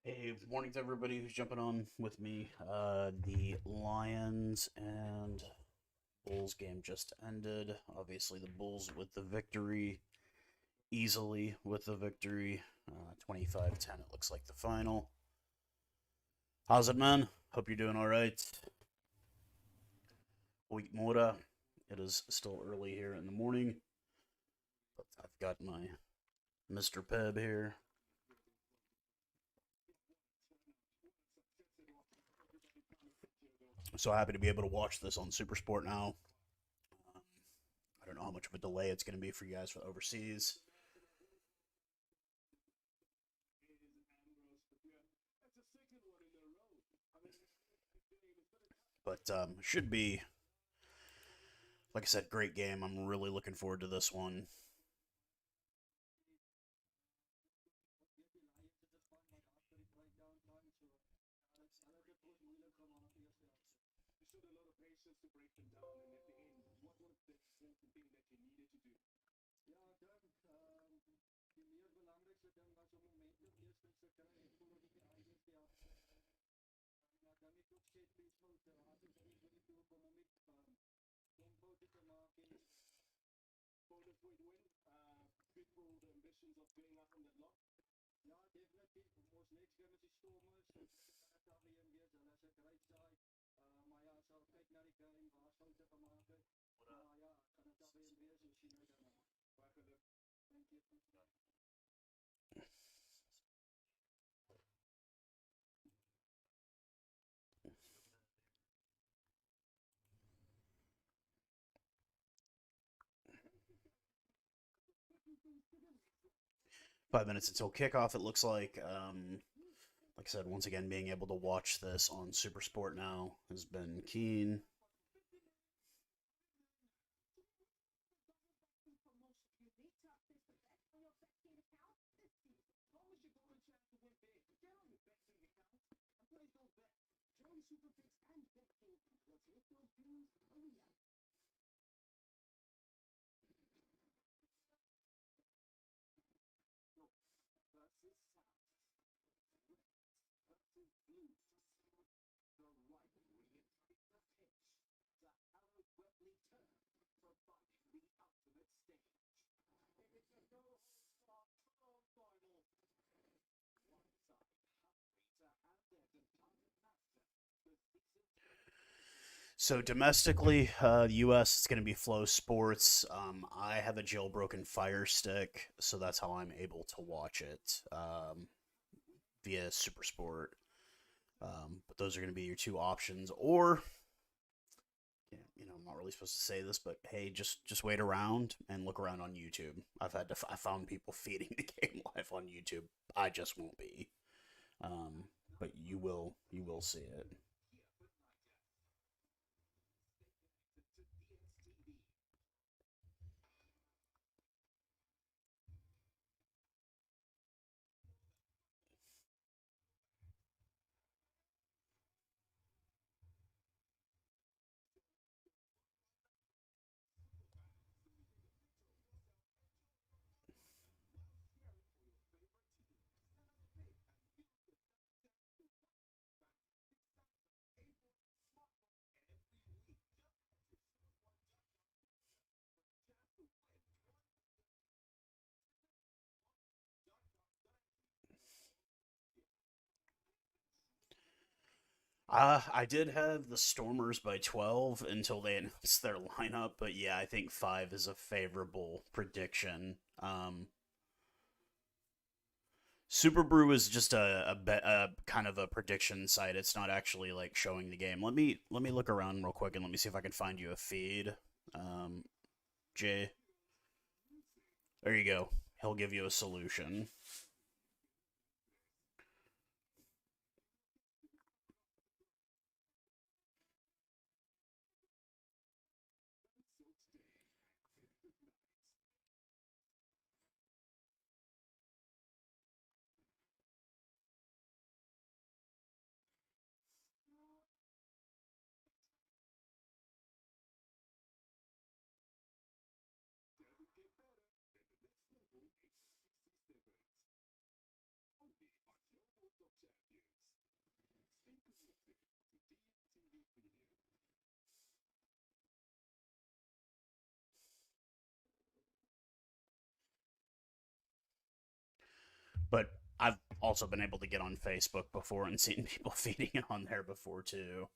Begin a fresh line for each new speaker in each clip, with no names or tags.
Hey, morning to everybody who's jumping on with me. The Lions and Bulls game just ended. Obviously, the Bulls with the victory, easily with the victory. 25-10, it looks like the final. How's it, man? Hope you're doing all right. Week Mora. It is still early here in the morning, but I've got my Mr. Peb here. I'm so happy to be able to watch this on Supersport now. I don't know how much of a delay it's going to be for you guys for overseas. But should be, like I said, great game. I'm really looking forward to this one. Five minutes until kickoff, it looks like I said, once again, being able to watch this on Supersport now has been keen. So domestically, the U.S. is going to be Flow Sports. I have a jailbroken Fire Stick, so that's how I'm able to watch it via Supersport. But those are going to be your two options, or not really supposed to say this, but hey, just wait around and look around on YouTube. I found people feeding the game live on YouTube. I just won't be. Um, but you will see it. I did have the Stormers by 12 until they announced their lineup, but yeah, I think 5 is a favorable prediction. Super Brew is just a kind of a prediction site. It's not actually like showing the game. Let me look around real quick and let me see if I can find you a feed. Um, Jay, there you go. He'll give you a solution. But I've also been able to get on Facebook before and seen people feeding it on there before too.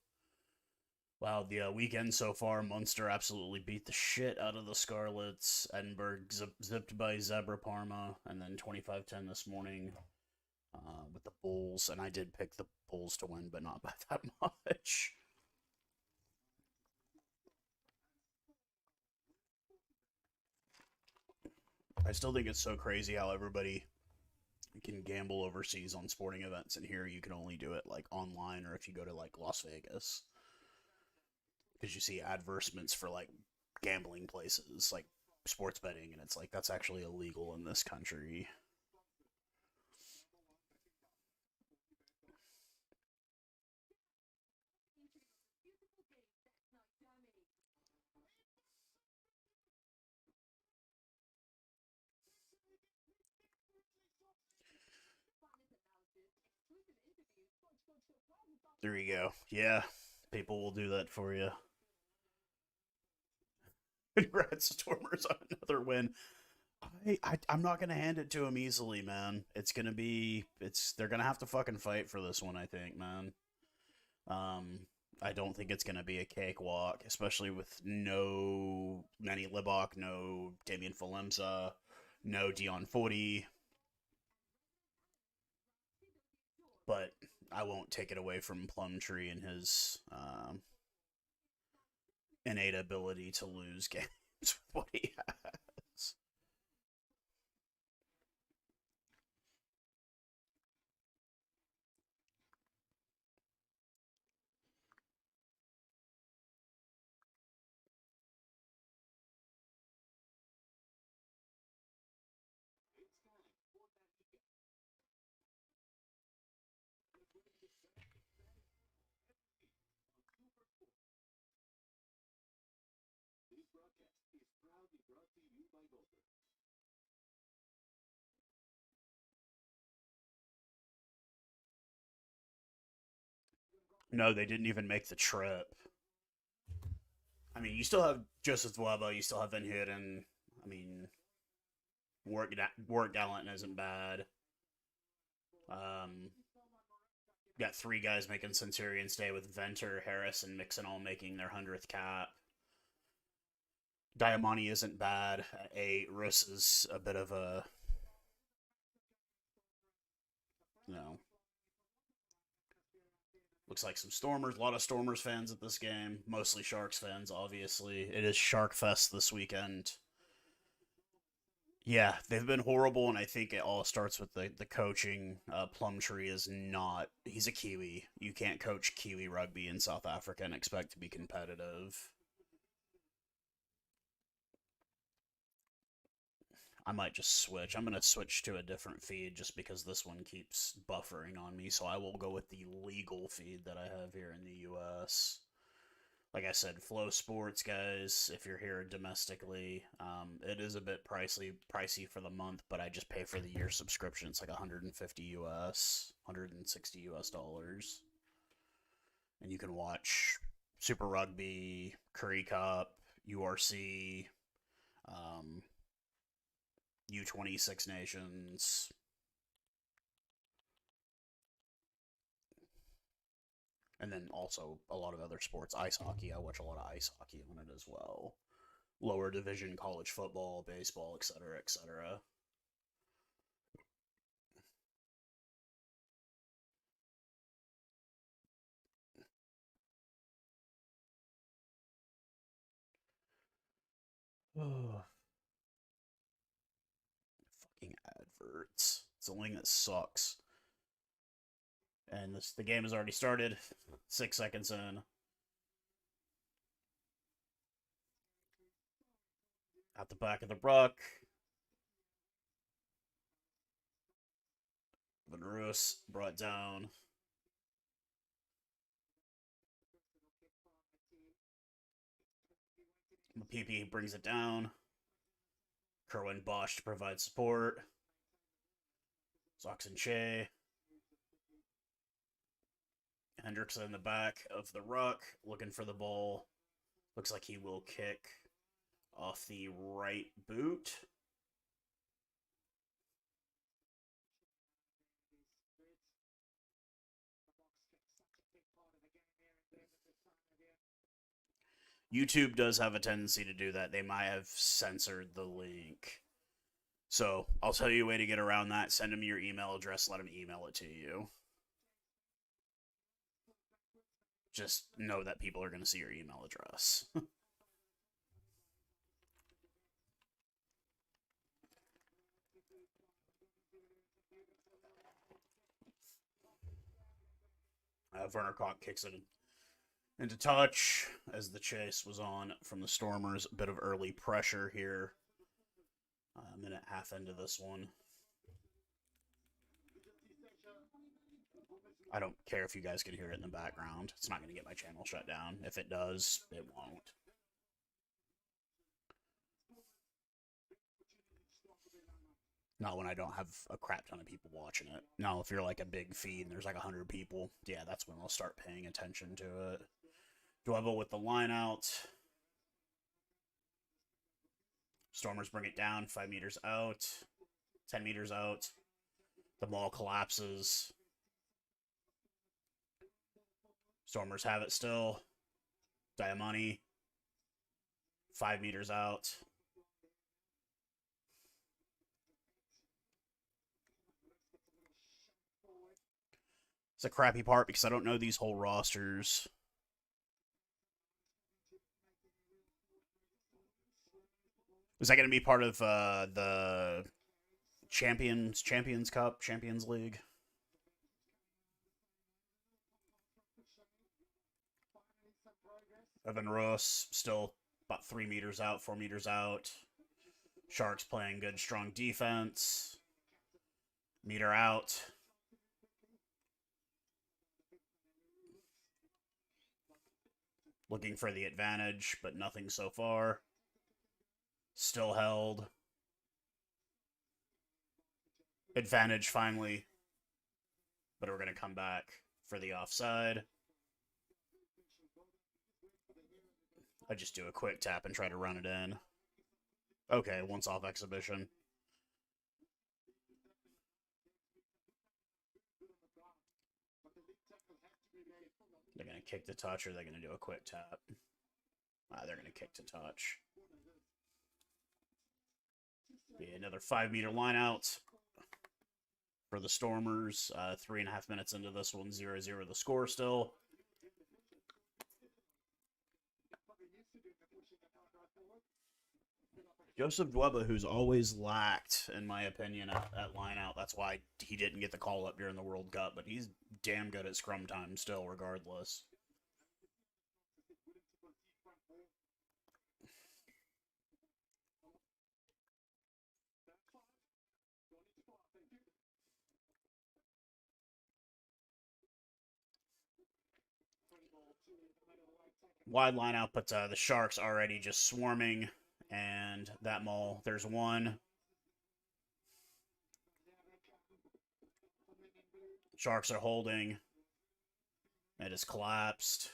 Wow, the weekend so far, Munster absolutely beat the shit out of the Scarlets. Edinburgh zipped by Zebra Parma, and then 25-10 this morning with the Bulls. And I did pick the Bulls to win, but not by that much. I still think it's so crazy how everybody can gamble overseas on sporting events, and here you can only do it like online or if you go to like Las Vegas, because you see advertisements for like gambling places, like sports betting, and it's like that's actually illegal in this country. There you go. Yeah, people will do that for you. Congrats, Stormers, on another win. I'm not gonna hand it to them easily, man. They're gonna have to fucking fight for this one. I think, man. Um, I don't think it's gonna be a cakewalk, especially with no Manny Libok, no Damian Falemza, no Dion Forty. But I won't take it away from Plumtree and his innate ability to lose games with what he has. No, they didn't even make the trip. I mean, you still have Joseph Waba, you still have Van Hooden. I mean, Work Gallant isn't bad. Um, got three guys making Centurion stay with Venter, Harris, and Mixon all making their 100th cap. Diamante isn't bad. A Russ is a bit of a, you know, Looks like some Stormers, a lot of Stormers fans at this game, mostly Sharks fans, obviously. It is Shark Fest this weekend. Yeah, they've been horrible, and I think it all starts with the coaching. Plumtree is not. He's a Kiwi. You can't coach Kiwi rugby in South Africa and expect to be competitive. I might just switch. I'm going to switch to a different feed just because this one keeps buffering on me, so I will go with the legal feed that I have here in the US. Like I said, Flow Sports, guys, if you're here domestically, it is a bit pricey for the month, but I just pay for the year subscription. It's like 150 US, 160 US dollars. And you can watch Super Rugby, Currie Cup, URC, U20 Six Nations. And then also a lot of other sports. Ice hockey. I watch a lot of ice hockey on it as well. Lower division college football, baseball, etc., etc. Oh, fucking adverts. It's the only thing that sucks. And the game has already started. 6 seconds in. At the back of the ruck. Van Roos brought down. PP brings it down. Kerwin Bosch to provide support. Zox and Shea. Hendrickson in the back of the ruck, looking for the ball. Looks like he will kick off the right boot. YouTube does have a tendency to do that. They might have censored the link. So I'll tell you a way to get around that. Send them your email address. Let them email it to you. Just know that people are going to see your email address. Werner Koch kicks it into touch as the chase was on from the Stormers. A bit of early pressure here. A minute half into this one. I don't care if you guys can hear it in the background. It's not going to get my channel shut down. If it does, it won't. Not when I don't have a crap ton of people watching it. Now, if you're like a big feed and there's like 100 people, yeah, that's when I'll start paying attention to it. Dwebble with the line out. Stormers bring it down 5 meters out, 10 meters out. The ball collapses. Stormers have it still. Diamani, 5 meters out. It's a crappy part because I don't know these whole rosters. Is that going to be part of the Champions Cup, Champions League? Evan Roos still about 3 meters out, 4 meters out. Sharks playing good, strong defense. Meter out. Looking for the advantage, but nothing so far. Still held. Advantage finally. But we're going to come back for the offside. I just do a quick tap and try to run it in. Okay, once off exhibition. They're going to kick the touch or they're going to do a quick tap. They're going to kick to touch. Be another 5 meter line out for the Stormers. 3.5 minutes into this one, 0-0 the score still. Joseph Dweba, who's always lacked, in my opinion, at line out. That's why he didn't get the call up during the World Cup, but he's damn good at scrum time still, regardless. Wide line out, but the Sharks already just swarming, and that maul. There's one. Sharks are holding. It has collapsed.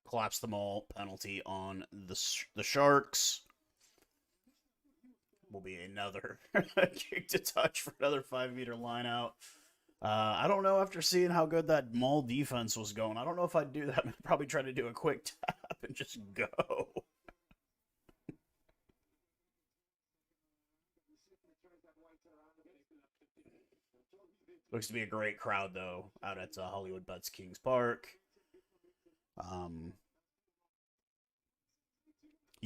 Collapse the maul. Penalty on the Sharks. Will be another kick to touch for another 5-meter line out. I don't know, after seeing how good that maul defense was going, I don't know if I'd do that. I'd probably try to do a quick tap and just go. Looks to be a great crowd, though, out at Hollywood Bets Kings Park.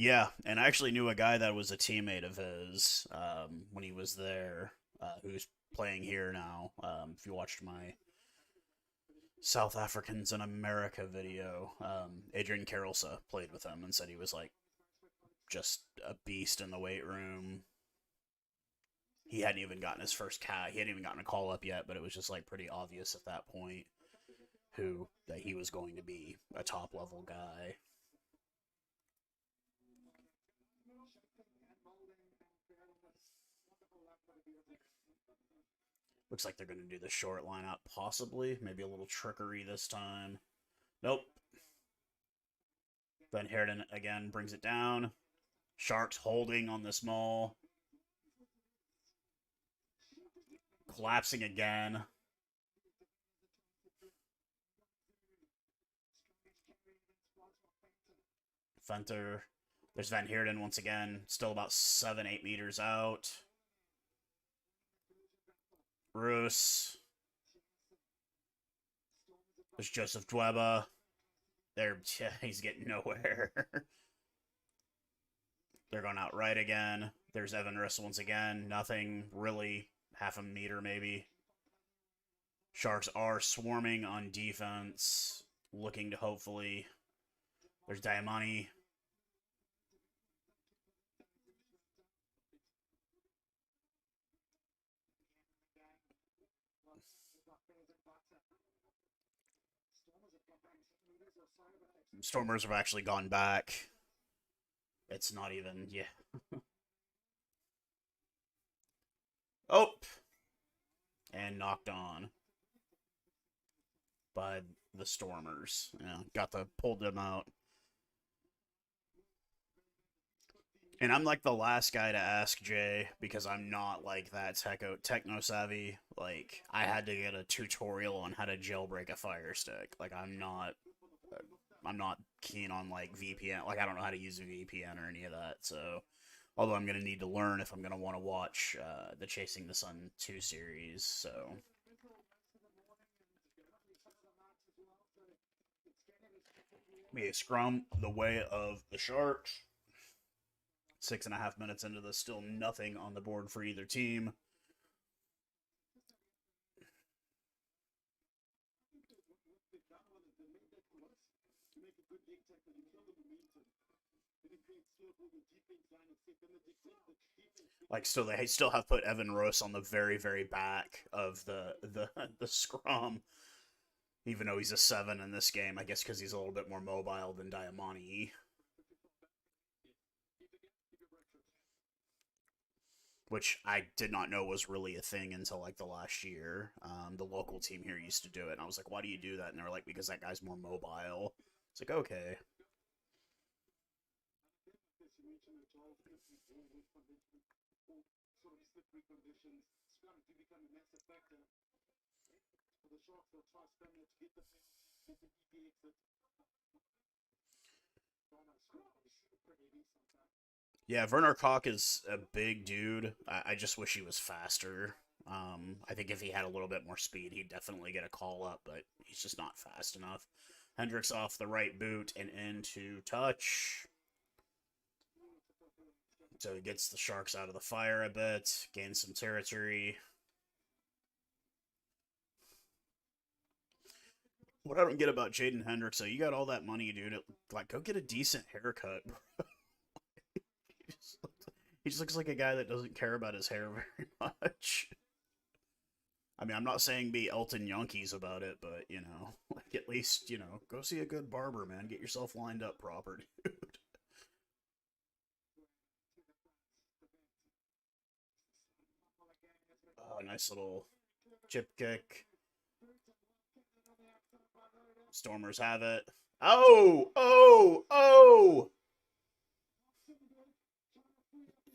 Yeah, and I actually knew a guy that was a teammate of his when he was there, who's playing here now. If you watched my South Africans in America video, Adrian Carolsa played with him and said he was like just a beast in the weight room. He hadn't even gotten his first cat. He hadn't even gotten a call up yet, but it was just like pretty obvious at that point that he was going to be a top level guy. Looks like they're going to do the short line out, possibly. Maybe a little trickery this time. Nope. Van Heerden again brings it down. Sharks holding on this maul. Collapsing again. Fenter. There's Van Heerden once again. Still about 7-8 meters out. Roos. There's Joseph Dweba. There, he's getting nowhere. They're going out right again. There's Evan Roos once again. Nothing really. Half a meter, maybe. Sharks are swarming on defense. Looking to hopefully... There's Diamani. Stormers have actually gone back. It's not even, yeah. Oh! And knocked on by the Stormers. Yeah, pulled them out. And I'm like the last guy to ask Jay, because I'm not like that techno savvy. Like, I had to get a tutorial on how to jailbreak a Fire Stick. Like, I'm not keen on like VPN. Like, I don't know how to use a VPN or any of that. So, although I'm gonna need to learn if I'm gonna want to watch the Chasing the Sun 2 series. So. Be a scrum the way of the Sharks. 6.5 minutes into this, still nothing on the board for either team. Like, still, they still have put Evan Roos on the very, very back of the scrum, even though he's a 7 in this game. I guess because he's a little bit more mobile than Diamani. Which I did not know was really a thing until like the last year. The local team here used to do it, and I was like, "Why do you do that?" And they were like, "Because that guy's more mobile." It's like, okay. Yeah, Werner Koch is a big dude. I just wish he was faster. I think if he had a little bit more speed, he'd definitely get a call up, but he's just not fast enough. Hendricks off the right boot and into touch. So he gets the Sharks out of the fire a bit, gains some territory. What I don't get about Jaden Hendricks, so you got all that money, dude. Like, go get a decent haircut, bro. He just looks like a guy that doesn't care about his hair very much. I mean, I'm not saying be Elton Yankees about it, but, you know, like at least, you know, go see a good barber, man. Get yourself lined up proper, dude. Oh, nice little chip kick. Stormers have it. Oh! Oh! Oh!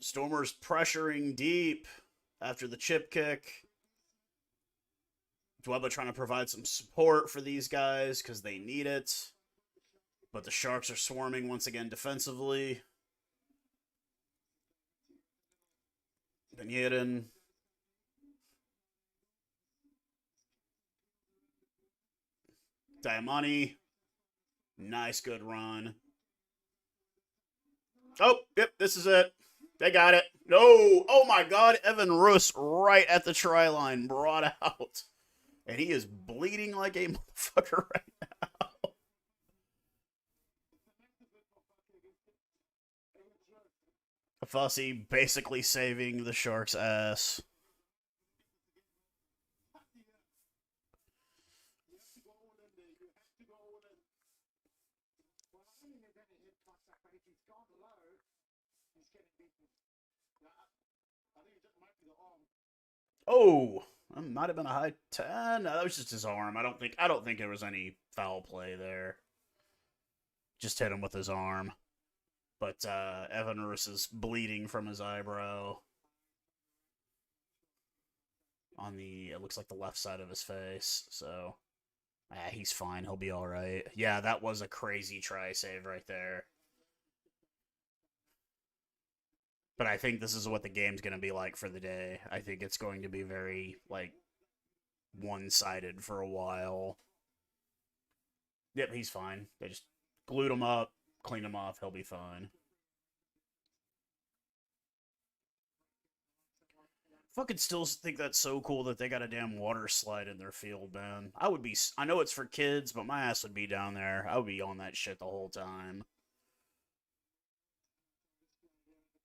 Stormers pressuring deep after the chip kick. Dweba trying to provide some support for these guys because they need it. But the Sharks are swarming once again defensively. Van Heerden. Diamani. Nice, good run. Oh, yep, this is it. They got it. No! Oh my god, Evan Roos right at the try line brought out. And he is bleeding like a motherfucker right now. Fussy basically saving the Sharks' ass. Oh, that might have been a high 10. No, that was just his arm. I don't think there was any foul play there. Just hit him with his arm. But Evan Roos is bleeding from his eyebrow on the, it looks like the left side of his face. So, he's fine. He'll be all right. Yeah, that was a crazy try save right there. But I think this is what the game's going to be like for the day. I think it's going to be very, like, one-sided for a while. Yep, he's fine. They just glued him up, cleaned him off. He'll be fine. Fucking still think that's so cool that they got a damn water slide in their field, man. I know it's for kids, but my ass would be down there. I would be on that shit the whole time.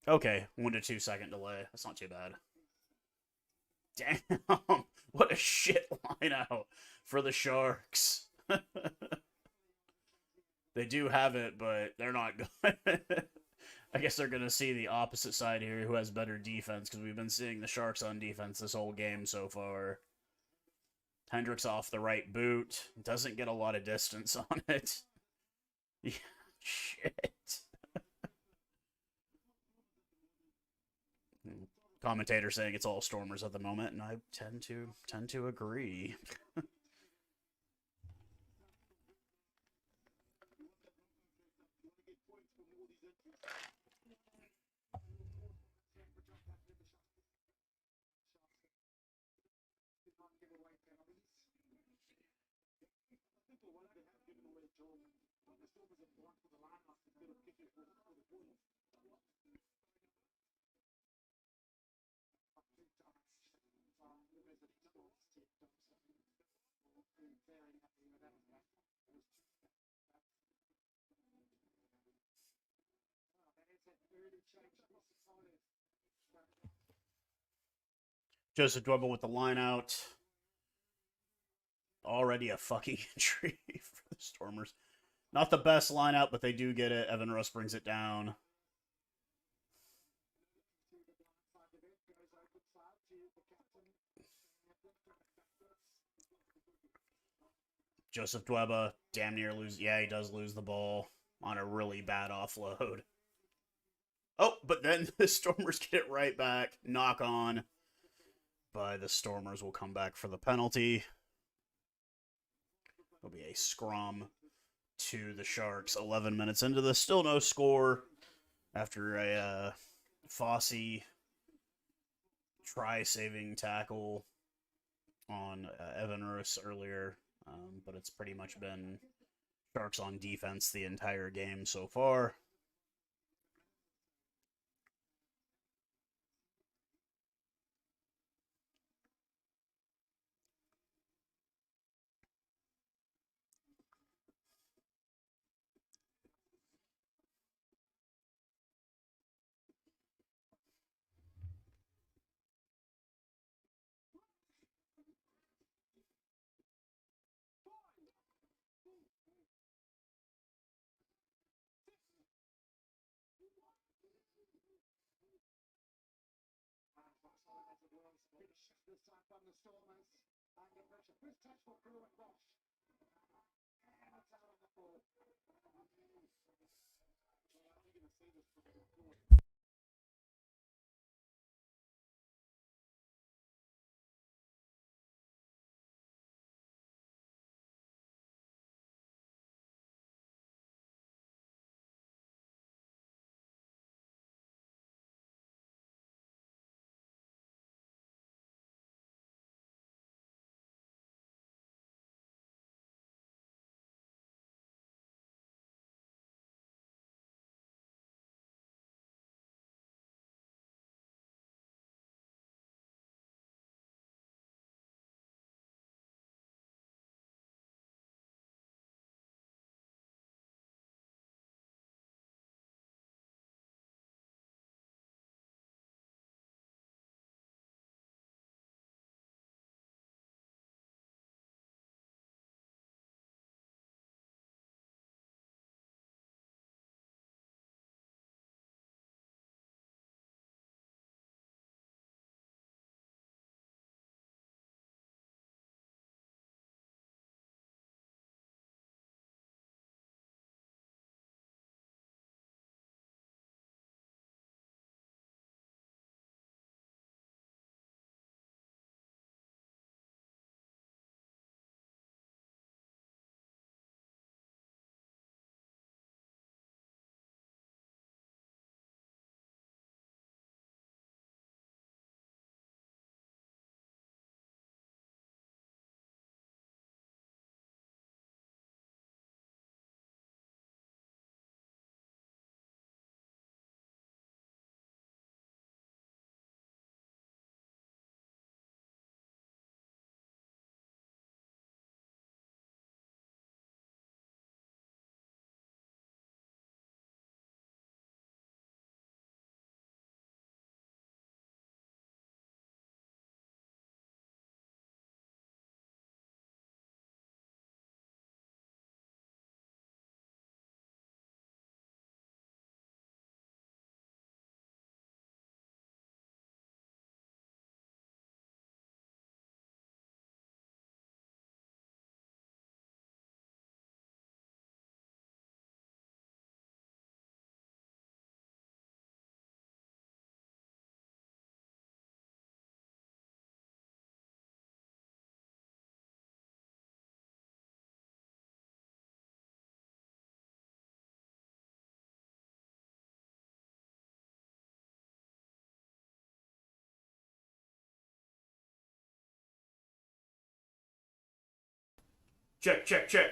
Okay, 1 to 2 second delay. That's not too bad. Damn, what a shit line out for the Sharks. They do have it, but they're not good. I guess they're going to see the opposite side here, who has better defense, because we've been seeing the Sharks on defense this whole game so far. Hendricks off the right boot. Doesn't get a lot of distance on it. Yeah, shit. Commentator saying it's all Stormers at the moment, and I tend to agree. Joseph Dwebble with the line out. Already a fucking injury for the Stormers. Not the best line out, but they do get it. Evan Roos brings it down. Joseph Dweba damn near lose. Yeah, he does lose the ball on a really bad offload. Oh, but then the Stormers get it right back. Knock on. But the Stormers will come back for the penalty. There'll be a scrum to the Sharks. 11 minutes into this. Still no score after a Fossey try saving tackle on Evan Roos earlier, but it's pretty much been Sharks on defense the entire game so far. Check, check, check.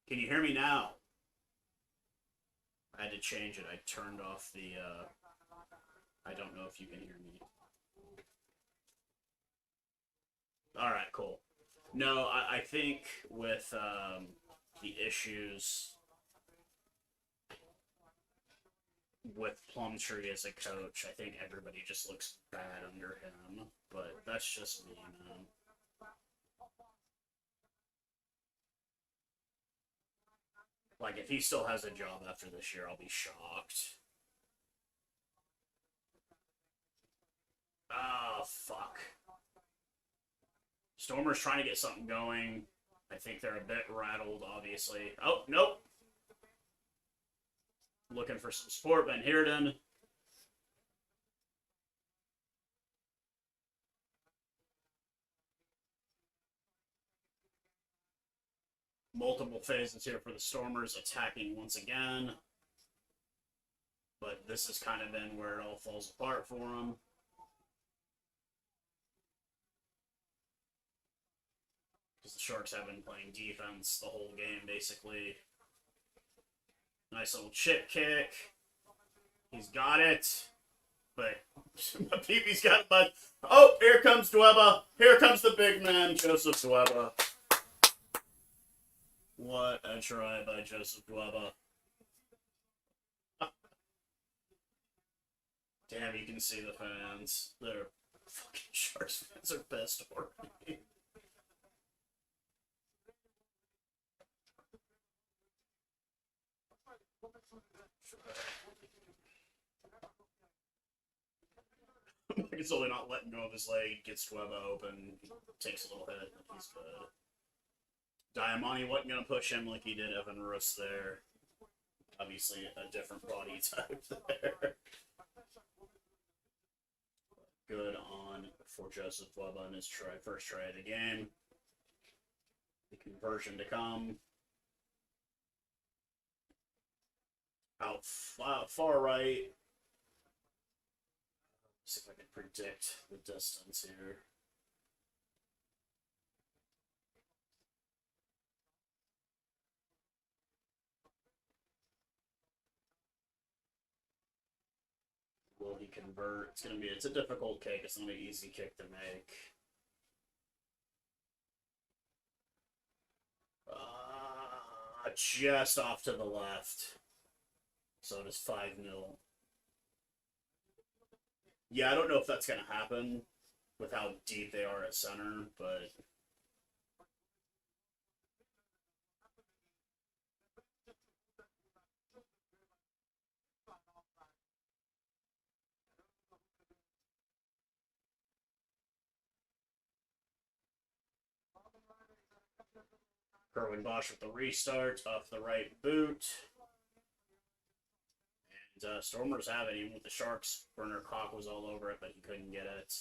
Can you hear me now? I had to change it. I turned off the, I don't know if you can hear me. Alright, cool. No, I think with the issues with Plumtree as a coach, I think everybody just looks bad under him. But that's just me, man. Like, if he still has a job after this year, I'll be shocked. Oh, fuck. Stormer's trying to get something going. I think they're a bit rattled, obviously. Oh, nope. Looking for some support, Van Heerden. Multiple phases here for the Stormers, attacking once again. But this has kind of been where it all falls apart for him. Because the Sharks have been playing defense the whole game, basically. Nice little chip kick. He's got it. But Pepe's got it. But oh, here comes Dweba. Here comes the big man, Joseph Dweba. What a try by Joseph Dweba. Damn, you can see the fans. They're fucking Sharks fans are pissed already. He's only not letting go of his leg, gets Dweba open, takes a little hit, he's good. Diamante wasn't going to push him like he did Evan Roos there. Obviously, a different body type there. Good on for Joseph Dweba in his first try of the game. The conversion to come. Out far right. See if I can predict the distance here. Will he convert? It's a difficult kick. It's not an easy kick to make. Just off to the left. So it is 5-0. Yeah, I don't know if that's going to happen with how deep they are at center, but... Kerwin Bosch with the restart off the right boot. And Stormers have it, even with the Sharks. Werner Koch was all over it, but he couldn't get it.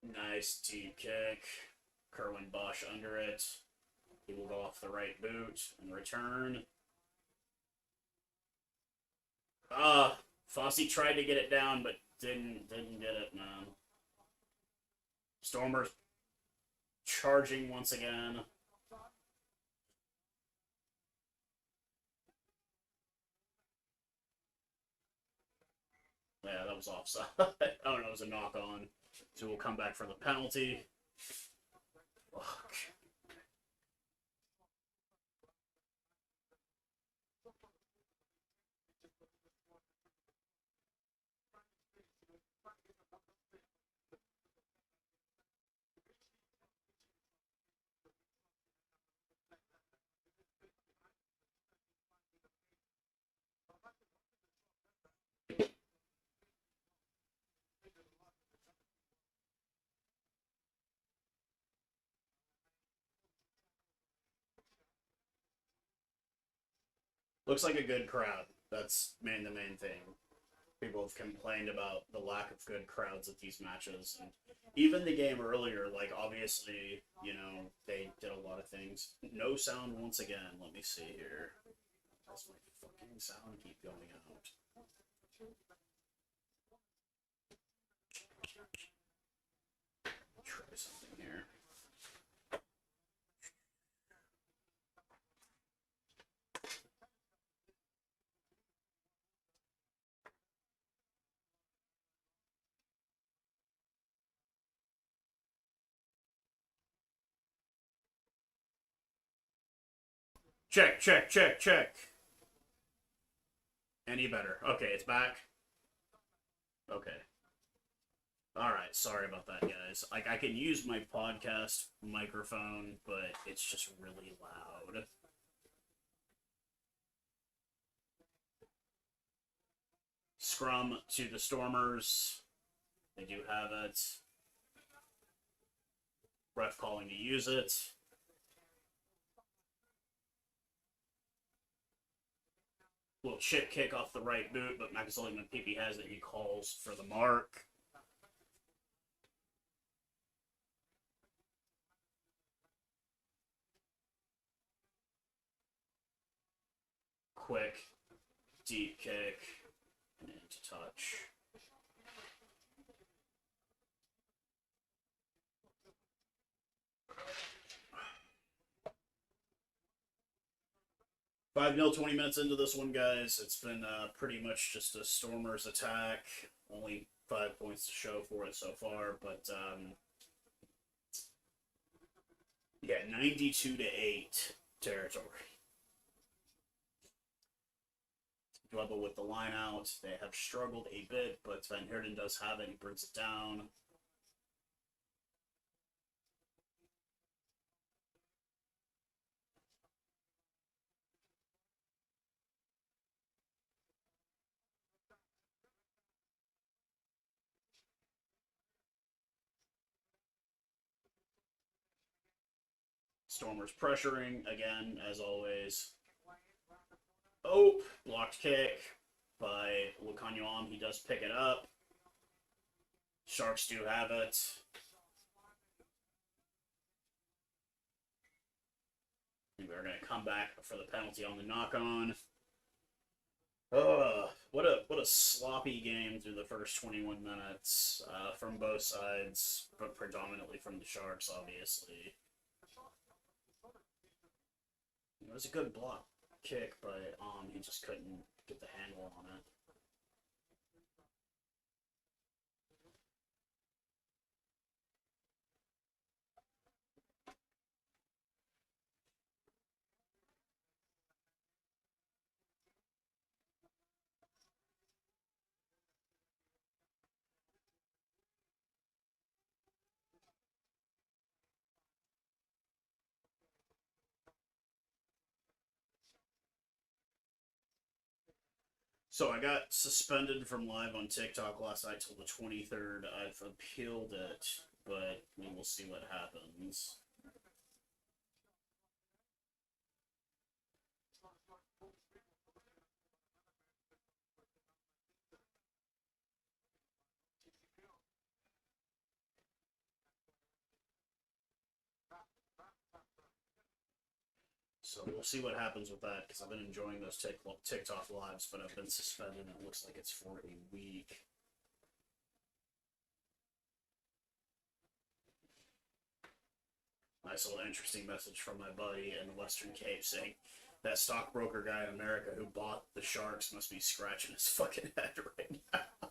Nice deep kick. Kerwin Bosch under it. He will go off the right boot and return. Fossey tried to get it down, but didn't get it, man. Stormers charging once again. Yeah, that was offside. Oh no, it was a knock on. So we'll come back for the penalty. Fuck. Looks like a good crowd. That's the main thing. People have complained about the lack of good crowds at these matches. And even the game earlier, like, obviously, you know, they did a lot of things. No sound once again. Let me see here. Does my fucking sound keep going out? Try something here. Check, check, check, check. Any better? Okay, it's back. Okay. Alright, sorry about that, guys. Like, I can use my podcast microphone, but it's just really loud. Scrum to the Stormers. They do have it. Ref calling to use it. Little chip kick off the right boot, but Makazole when Pepe has it, he calls for the mark. quick, deep kick, and into touch. Five 0 20 minutes into this one, guys. It's been pretty much just a Stormers attack. Only 5 points to show for it so far, but yeah, 92-8 territory. Level with the line out. They have struggled a bit, but Van Heerden does have it. He brings it down. Stormers pressuring again, as always. Oh, blocked kick by Lukanyuam. He does pick it up. Sharks do have it. And we're going to come back for the penalty on the knock-on. What a sloppy game through the first 21 minutes from both sides, but predominantly from the Sharks, obviously. It was a good block kick, but he just couldn't get the handle on it. So I got suspended from live on TikTok last night till the 23rd. I've appealed it, but we will see what happens. So we'll see what happens with that, because I've been enjoying those TikTok lives, but I've been suspended, and it looks like it's for a week. Nice little interesting message from my buddy in the Western Cape saying that stockbroker guy in America who bought the Sharks must be scratching his fucking head right now.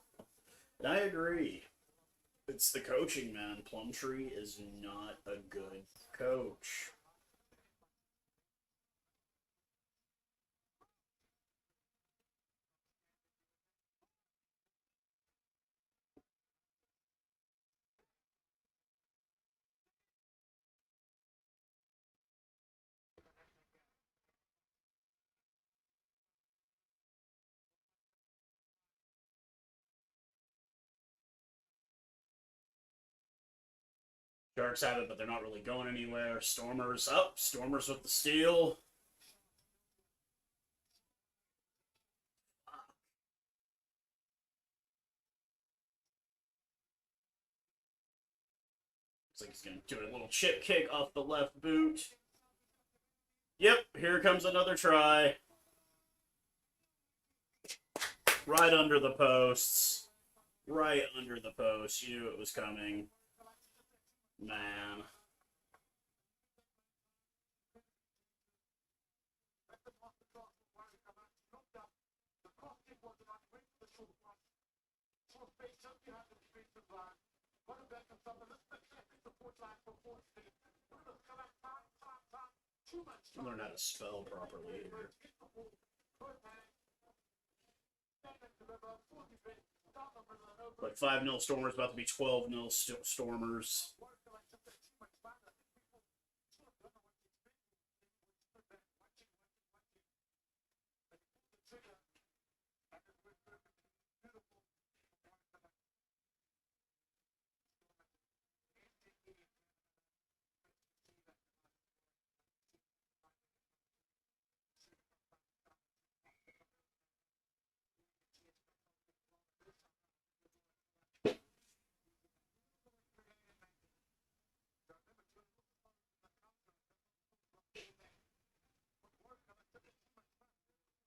And I agree. It's the coaching, man. Plumtree is not a good coach. Sharks have it, but they're not really going anywhere. Stormers up. Stormers with the steal. Looks like he's going to do a little chip kick off the left boot. Yep, here comes another try. Right under the posts. Right under the post. You knew it was coming. Man. Learn how to spell properly here. But 5-0 Stormers, about to be 12-0 Stormers.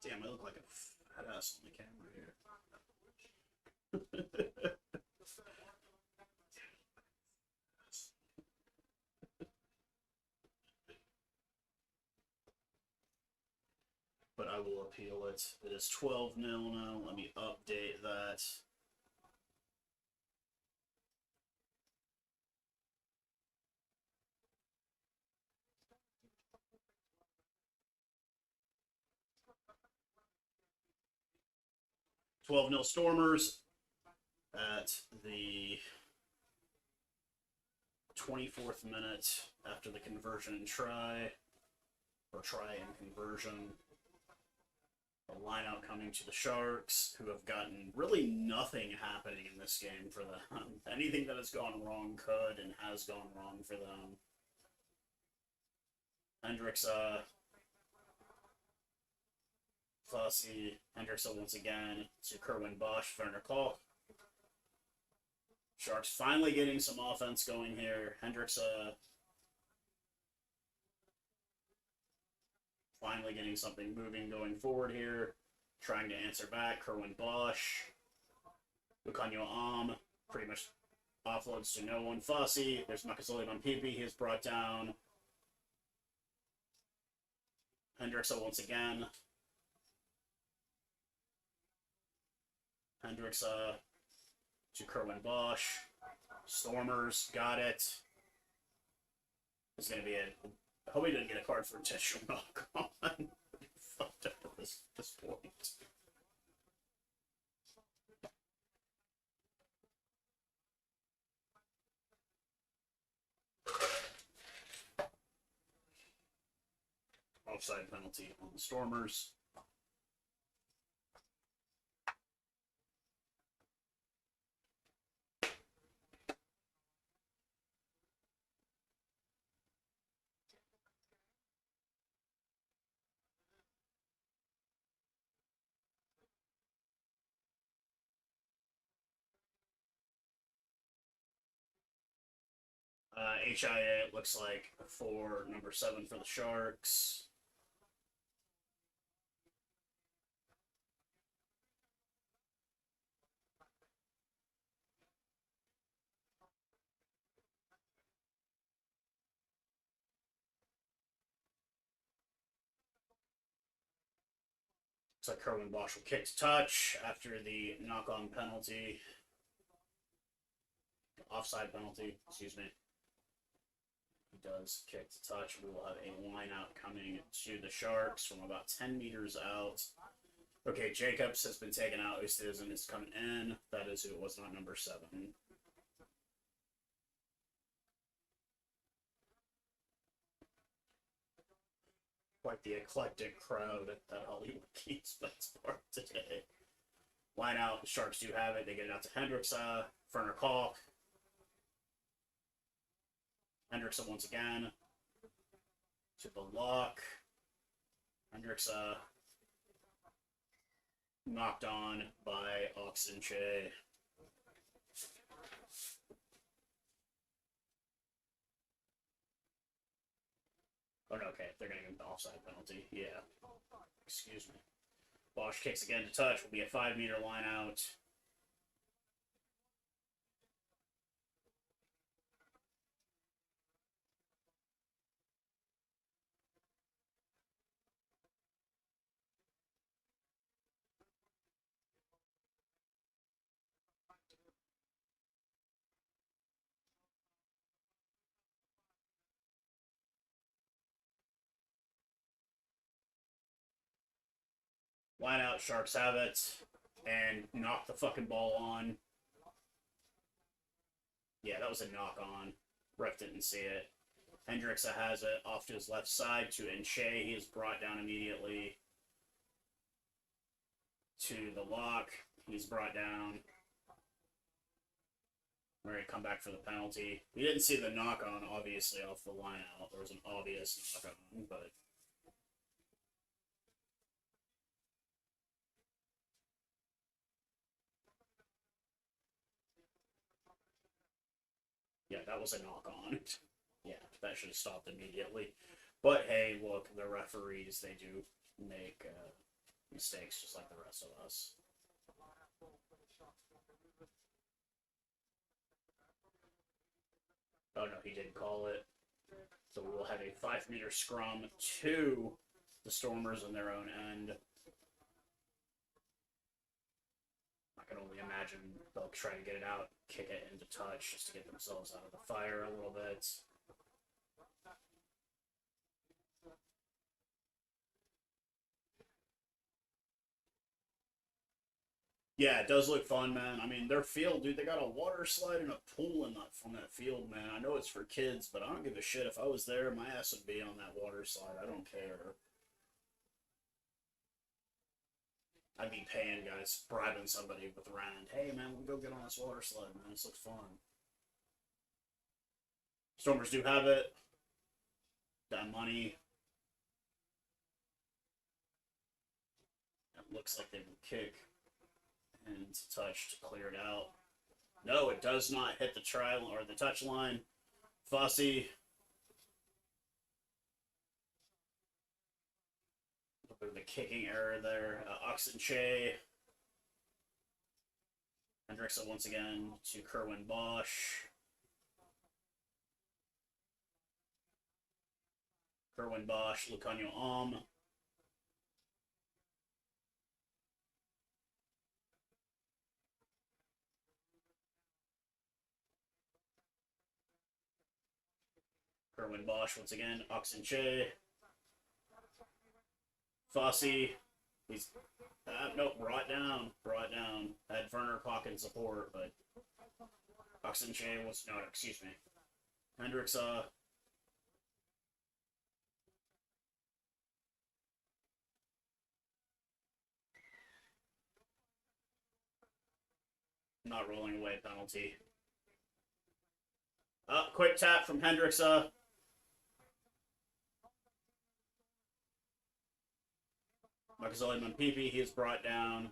Damn, I look like a fat ass on the camera here. But I will appeal it. It is 12-0 now. Let me update that. $12-0 Stormers at the 24th minute after the conversion and try, or try and conversion. A line out coming to the Sharks, who have gotten really nothing happening in this game for them. Anything that has gone wrong could and has gone wrong for them. Hendricksa, Fossey, Hendricksa once again to Kerwin Bosch, Werner Koch. Sharks finally getting some offense going here. Hendricksa finally getting something moving going forward here. Trying to answer back. Kerwin Bosch. Lucanio Am pretty much offloads to no one. Fossey. There's Makasoli Mampipi. He is brought down. Hendricksa once again. Hendricksa to Kerwin Bosch. Stormers got it. It's going to be a... I hope he didn't get a card for intentional knock on. Fucked up at this point. Offside penalty on the Stormers. HIA, it looks like, for number 7 for the Sharks. Looks like Kerwin Bosch will kick to touch after the knock-on penalty. Offside penalty, excuse me. He does kick to touch. We will have a line out coming to the Sharks from about 10 meters out. Okay, Jacobs has been taken out. Oosthuizen is coming in. That is who it was, not number 7. Quite the eclectic crowd at Hollywood Keys Bets Park today. Line out. The Sharks do have it. They get it out to Hendricksa. Werner Koch. Hendricksa once again to the lock. Hendricksa knocked on by Oxenche. Oh, no, okay. They're going to give the offside penalty. Yeah. Excuse me. Bosch kicks again to touch. Will be a 5-meter line out. Line out, Sharks have it, and knock the fucking ball on. Yeah, that was a knock on. Ref didn't see it. Hendricksa has it off to his left side to Enche. He is brought down immediately to the lock. He's brought down. We're going to come back for the penalty. We didn't see the knock on, obviously, off the line out. There was an obvious knock on, but... yeah, that was a knock on. Yeah, that should have stopped immediately. But hey, look, the referees, they do make, mistakes just like the rest of us. Oh no, he did call it. So we will have a 5-meter scrum to the Stormers on their own end. I can only imagine they'll try to get it out, kick it into touch just to get themselves out of the fire a little bit. Yeah, it does look fun, man. I mean, their field, dude, they got a water slide and a pool in that from that field, man. I know it's for kids, but I don't give a shit. If I was there, my ass would be on that water slide. I don't care. I'd be paying guys, bribing somebody with rent. Hey, man, we'll go get on this water slide, man. This looks fun. Stormers do have it. Got money. It looks like they will kick. And touch to clear it out. No, it does not hit the trial or the touch line. Fossey. A bit of a kicking error there. Oxenche. Hendrickson once again to Kerwin Bosch. Kerwin Bosch, Lucanio Kerwin Bosch once again. Oxenche. Fossey. He's nope, brought down. Had Werner pocket support, but Oxenche was no, excuse me. Hendricks not rolling away penalty. Quick tap from Hendricks Makazole Mampipi, he is brought down.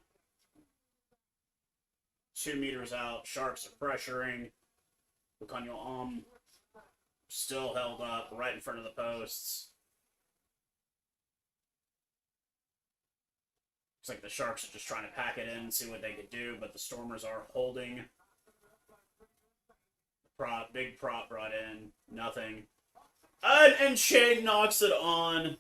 2 meters out. Sharks are pressuring. Lucanio still held up right in front of the posts. Looks like the Sharks are just trying to pack it in and see what they could do, but the Stormers are holding. Big prop brought in. Nothing. And Shane knocks it on.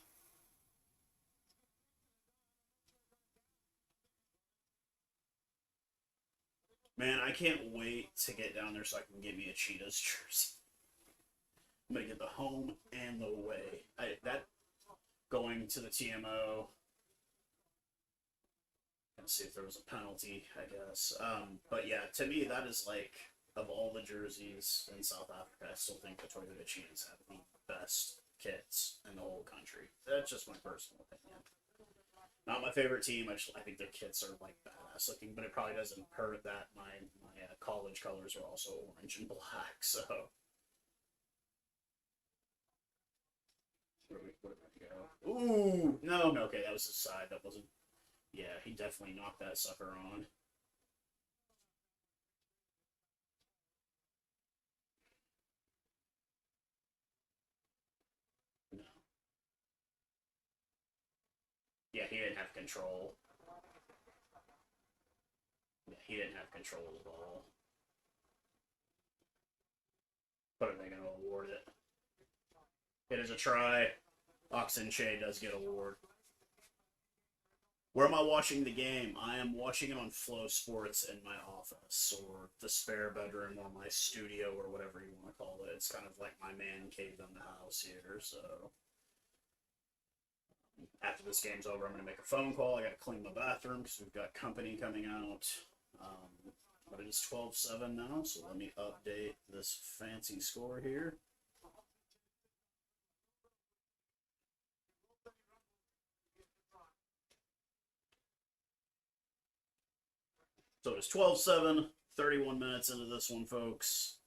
Man, I can't wait to get down there so I can get me a Cheetahs jersey. I'm gonna get the home and the away. That going to the TMO. Let's see if there was a penalty, I guess. But yeah, to me, that is like, of all the jerseys in South Africa, I still think the Toyota Cheetahs have the best kits in the whole country. That's just my personal opinion. Not my favorite team. I think their kits are like badass looking, but it probably doesn't hurt that my college colors are also orange and black. So where did we go? Ooh, no, okay, that was his side. That wasn't. Yeah, he definitely knocked that sucker on. No. Yeah, he didn't have control. Yeah, he didn't have control of the ball. But are they going to award it? It is a try. Oxenche does get award. Where am I watching the game? I am watching it on Flow Sports in my office, or the spare bedroom, or my studio, or whatever you want to call it. It's kind of like my man cave in the house here, so after this game's over, I'm going to make a phone call. I got to clean my bathroom because we've got company coming out. But it is 12-7 now, so let me update this fancy score here. So it is 12-7, 31 minutes into this one, folks.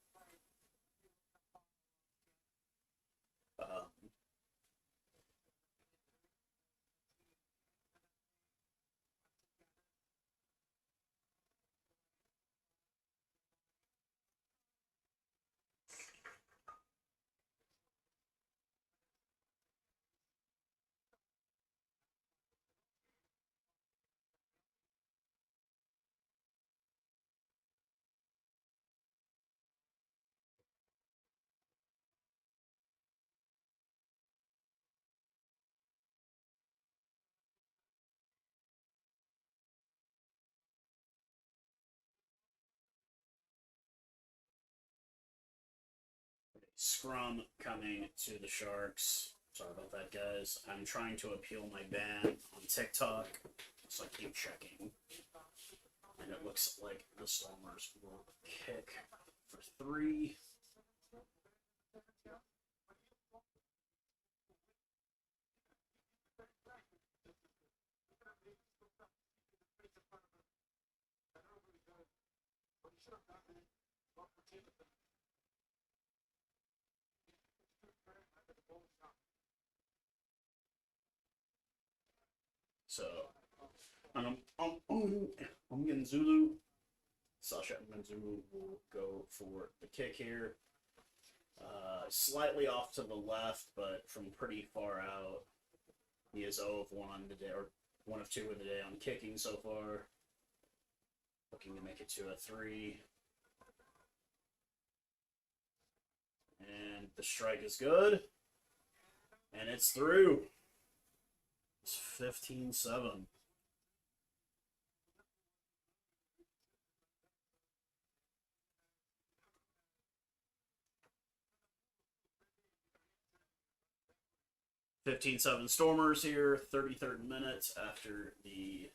Scrum coming to the Sharks. Sorry about that, guys. I'm trying to appeal my ban on TikTok, so I keep checking. And it looks like the Stormers will kick for 3. So, I'm getting Zulu. Sasha Manzulu will go for the kick here. Slightly off to the left, but from pretty far out. He is 0 of 1 on the day, or 1 of 2 of the day on kicking so far. Looking to make it to a 3. And the strike is good. And it's through. It's 15-7. Stormers here, 33rd minute after the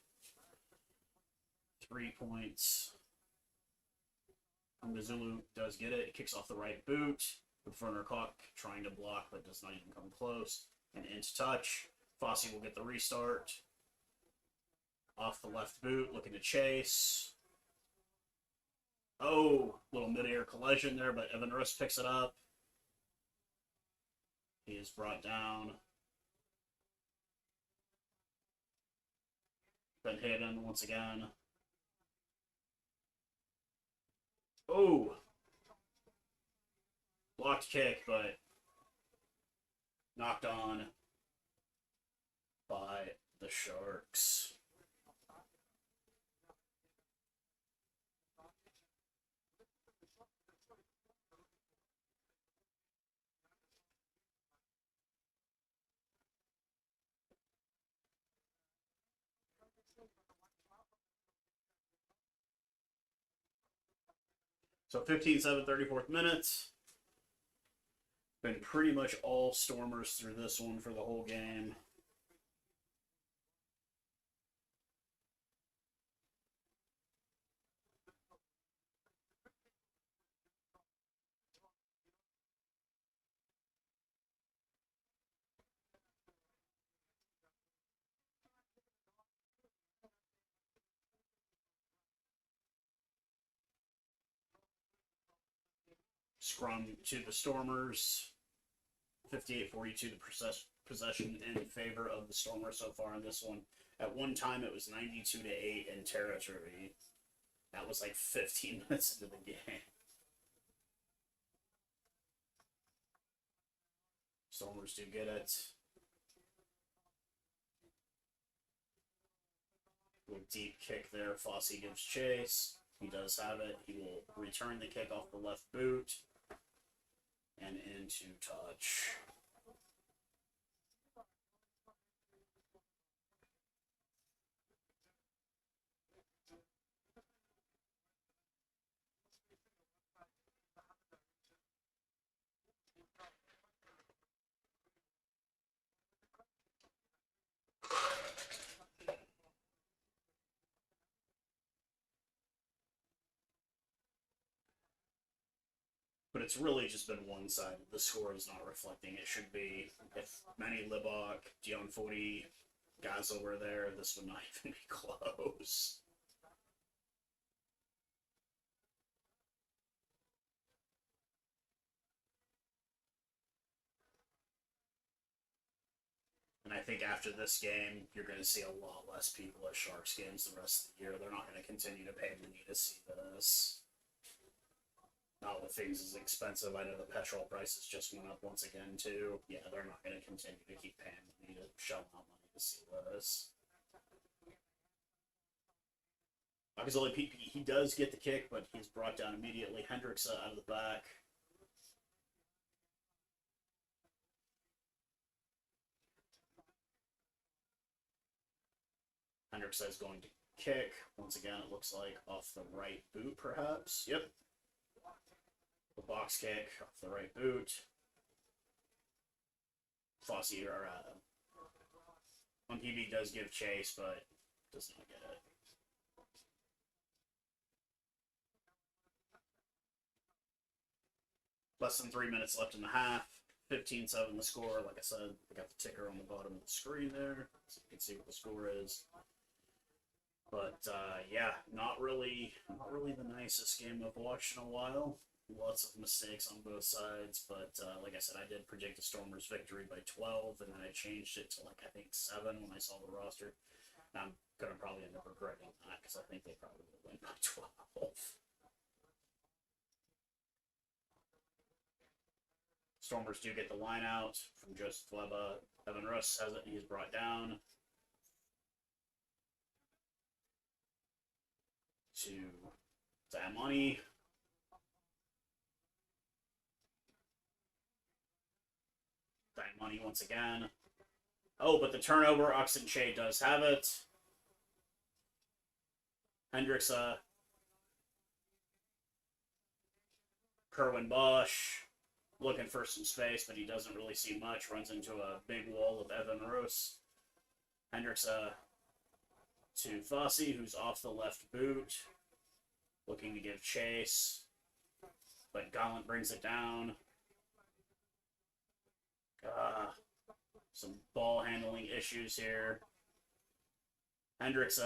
3 points. Mizulu does get it. It kicks off the right boot. With Werner Koch trying to block, but does not even come close. And into touch. Fossey will get the restart. Off the left boot, looking to chase. Oh, little mid-air collision there, but Evan Russ picks it up. He is brought down. Ben Hayden once again. Oh! Blocked kick, but knocked on by the Sharks. So 15-7, 34th minute. Been pretty much all Stormers through this one for the whole game. Scrum to the Stormers. 58-42 the possession in favor of the Stormers so far in this one. At one time, it was 92-8 in territory. That was like 15 minutes into the game. Stormers do get it. Little deep kick there. Fossey gives chase. He does have it. He will return the kick off the left boot. And into touch. But it's really just been one-sided. The score is not reflecting. It should be. If Manny Libok, Dion Fody, Gaza were there, this would not even be close. And I think after this game, you're going to see a lot less people at Sharks games the rest of the year. They're not going to continue to pay money to see this. Not with things as expensive. I know the petrol prices just went up once again, too. Yeah, they're not going to continue to keep paying money to shell out money to see this. Akazoli he does get the kick, but he's brought down immediately. Hendricks out of the back. Hendricks is going to kick. Once again, it looks like off the right boot, perhaps. Yep. The box kick off the right boot. Fossey or PB does give chase, but does not get it. Less than 3 minutes left in the half. 15-7 the score. Like I said, I got the ticker on the bottom of the screen there, so you can see what the score is. But yeah, not really the nicest game I've watched in a while. Lots of mistakes on both sides, but like I said, I did predict the Stormers' victory by 12, and then I changed it to, like, I think 7 when I saw the roster. And I'm going to probably end up regretting that, because I think they probably will win by 12. Stormers do get the line out from Joseph Leba. Evan Russ has it, he's brought down to Diamani. Money once again. Oh, but the turnover, Oxen Che does have it. Hendricks, Kerwin Bosch looking for some space, but he doesn't really see much. Runs into a big wall of Evan Roos. Hendricks, to Fossey, who's off the left boot. Looking to give chase. But Gallant brings it down. Some ball handling issues here. Hendricks,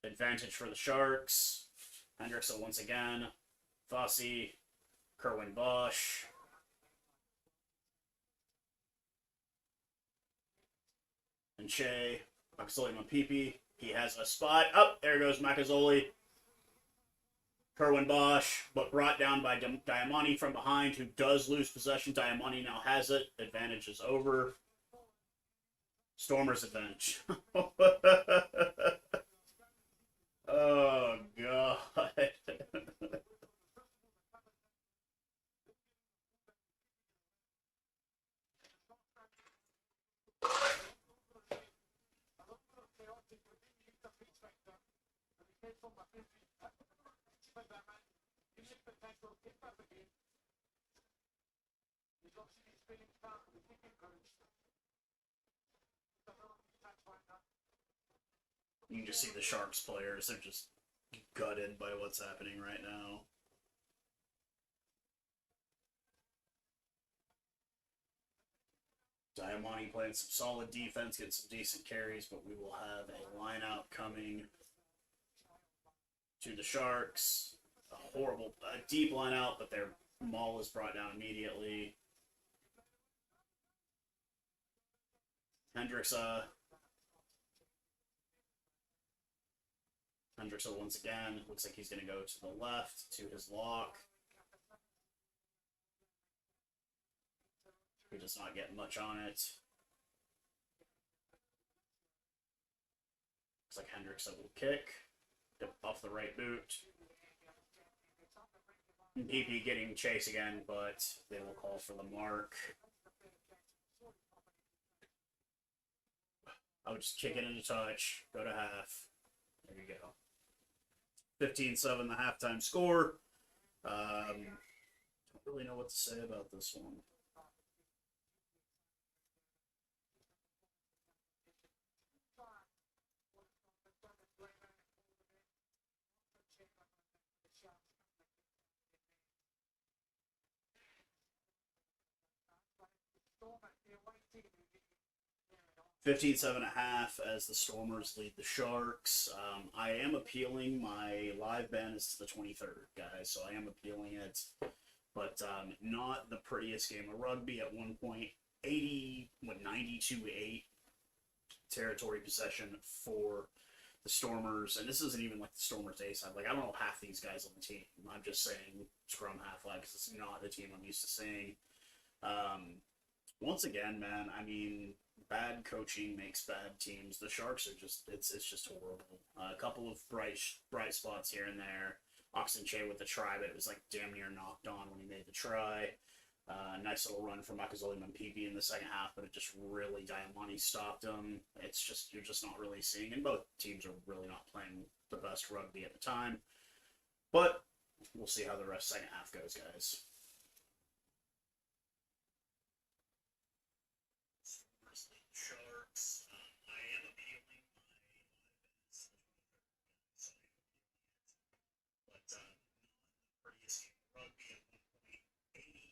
advantage for the Sharks. Hendricks once again. Fossey, Kerwin Bosch. And Shea, Makazole Mapipi. He has a spot. Up, there goes Makazole. Kerwin Bosch, but brought down by Diamani from behind, who does lose possession. Diamani now has it. Advantage is over. Stormers advantage. Oh, God. 'You can just see the Sharks players. They're just gutted by what's happening right now. Diamani playing some solid defense, getting some decent carries, but we will have a line out coming to the Sharks. A deep line out, but their maul is brought down immediately. Hendricks once again. Looks like he's going to go to the left to his lock. He does not get much on it. Looks like Hendricks will kick. Off the right boot. PP getting chase again, but they will call for the mark. I would just kick it into touch. Go to half. There you go. 15-7 the halftime score. Don't really know what to say about this one. $15.7 as the Stormers lead the Sharks. I am appealing my live ban is to the 23rd, guys, so I am appealing it. But not the prettiest game of rugby. At one point, 92-8 territory possession for the Stormers. And this isn't even like the Stormers A side. Like, I don't know half these guys on the team. I'm just saying scrum half flag because it's not the team I'm used to seeing. Once again, man, I mean, bad coaching makes bad teams. The Sharks are just, it's just horrible. A couple of bright spots here and there. Oxen Che with the try, but it was like damn near knocked on when he made the try. Nice little run from Makazole Mampipi in the second half, but it just really, Diamani stopped him. It's just, you're just not really seeing, and both teams are really not playing the best rugby at the time. But we'll see how the rest second half goes, guys. Sharks. I am appealing but prettiest rugby at 1.80.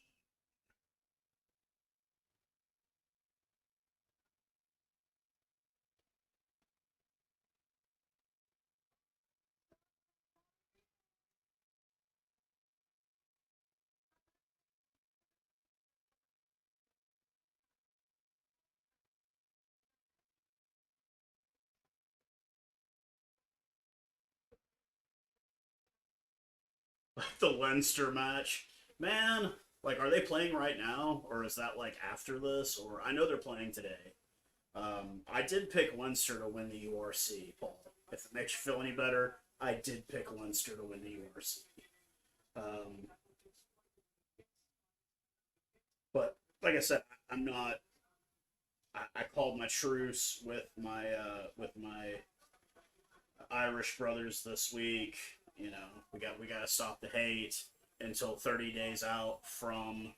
The Leinster match, man. Like, are they playing right now, or is that like after this? Or I know they're playing today. I did pick Leinster to win the URC, Paul. If it makes you feel any better, I did pick Leinster to win the URC. Um, but like I said, I'm not. I called my truce with my Irish brothers this week. You know, we got to stop the hate until 30 days out from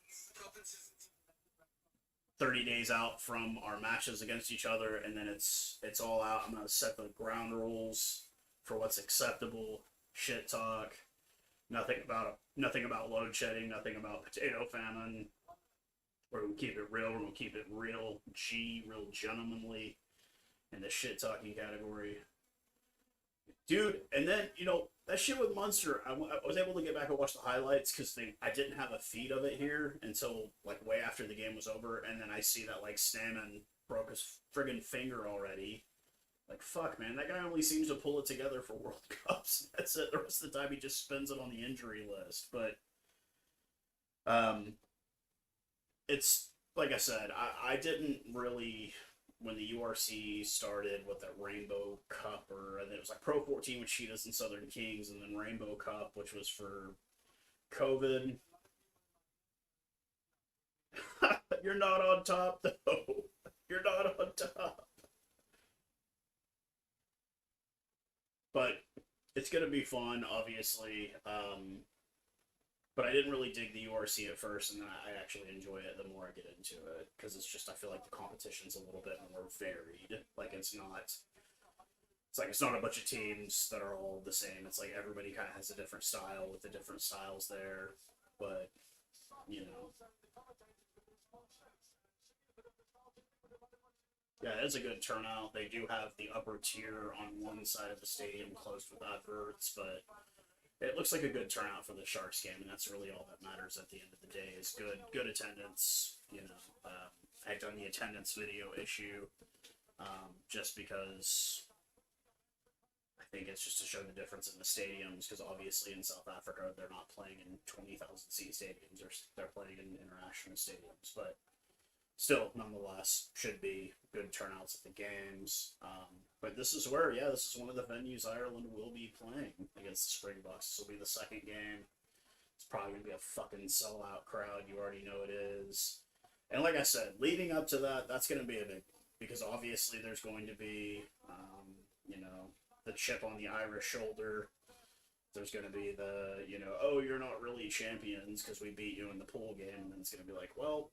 our matches against each other, and then it's all out. I'm gonna set the ground rules for what's acceptable. Shit talk. Nothing about load shedding. Nothing about potato famine. We're gonna keep it real. We're gonna keep it real real gentlemanly in the shit talking category, dude. And then that shit with Munster. I was able to get back and watch the highlights because I didn't have a feed of it here until like way after the game was over, and then I see that like Stammen broke his friggin' finger already. Like, fuck, man, that guy only seems to pull it together for World Cups. That's it. The rest of the time he just spends it on the injury list. But it's like I said, I didn't really, when the URC started with that Rainbow Cup, or it was like Pro 14 with Cheetahs and Southern Kings, and then Rainbow Cup, which was for COVID. You're not on top, though. You're not on top. But it's gonna be fun, obviously. But I didn't really dig the URC at first, and then I actually enjoy it the more I get into it, because it's just, I feel like the competition's a little bit more varied. Like, it's not a bunch of teams that are all the same. It's like everybody kind of has a different style with the different styles there. But yeah, it's a good turnout. They do have the upper tier on one side of the stadium closed with adverts, but it looks like a good turnout for the Sharks game, and that's really all that matters at the end of the day is good attendance. I've done the attendance video issue just because I think it's just to show the difference in the stadiums, because obviously in South Africa they're not playing in 20,000 seat stadiums, or they're playing in international stadiums, but still, nonetheless, should be good turnouts at the games. But this is one of the venues Ireland will be playing against the Springboks. This will be the second game. It's probably going to be a fucking sellout crowd. You already know it is. And like I said, leading up to that, that's going to be a big one, because obviously there's going to be, the chip on the Irish shoulder. There's going to be the, oh, you're not really champions because we beat you in the pool game. And then it's going to be like, well,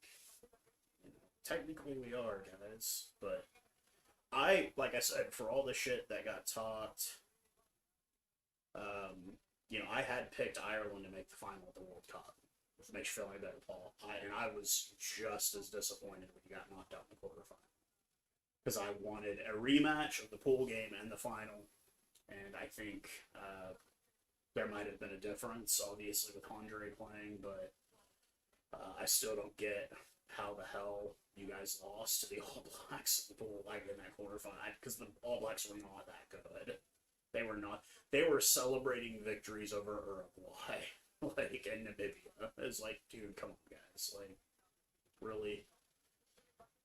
technically we are, guys. But like I said, for all the shit that got talked, I had picked Ireland to make the final of the World Cup. If it makes you feel any better, Paul. I was just as disappointed when you got knocked out in the quarterfinal, because I wanted a rematch of the pool game and the final. And I think there might have been a difference, obviously, with Andre playing, but I still don't get how the hell you guys lost to the All Blacks in that quarterfinal, because the All Blacks were not that good. They were not. They were celebrating victories over Uruguay, and Namibia. It's like, dude, come on, guys, like, really.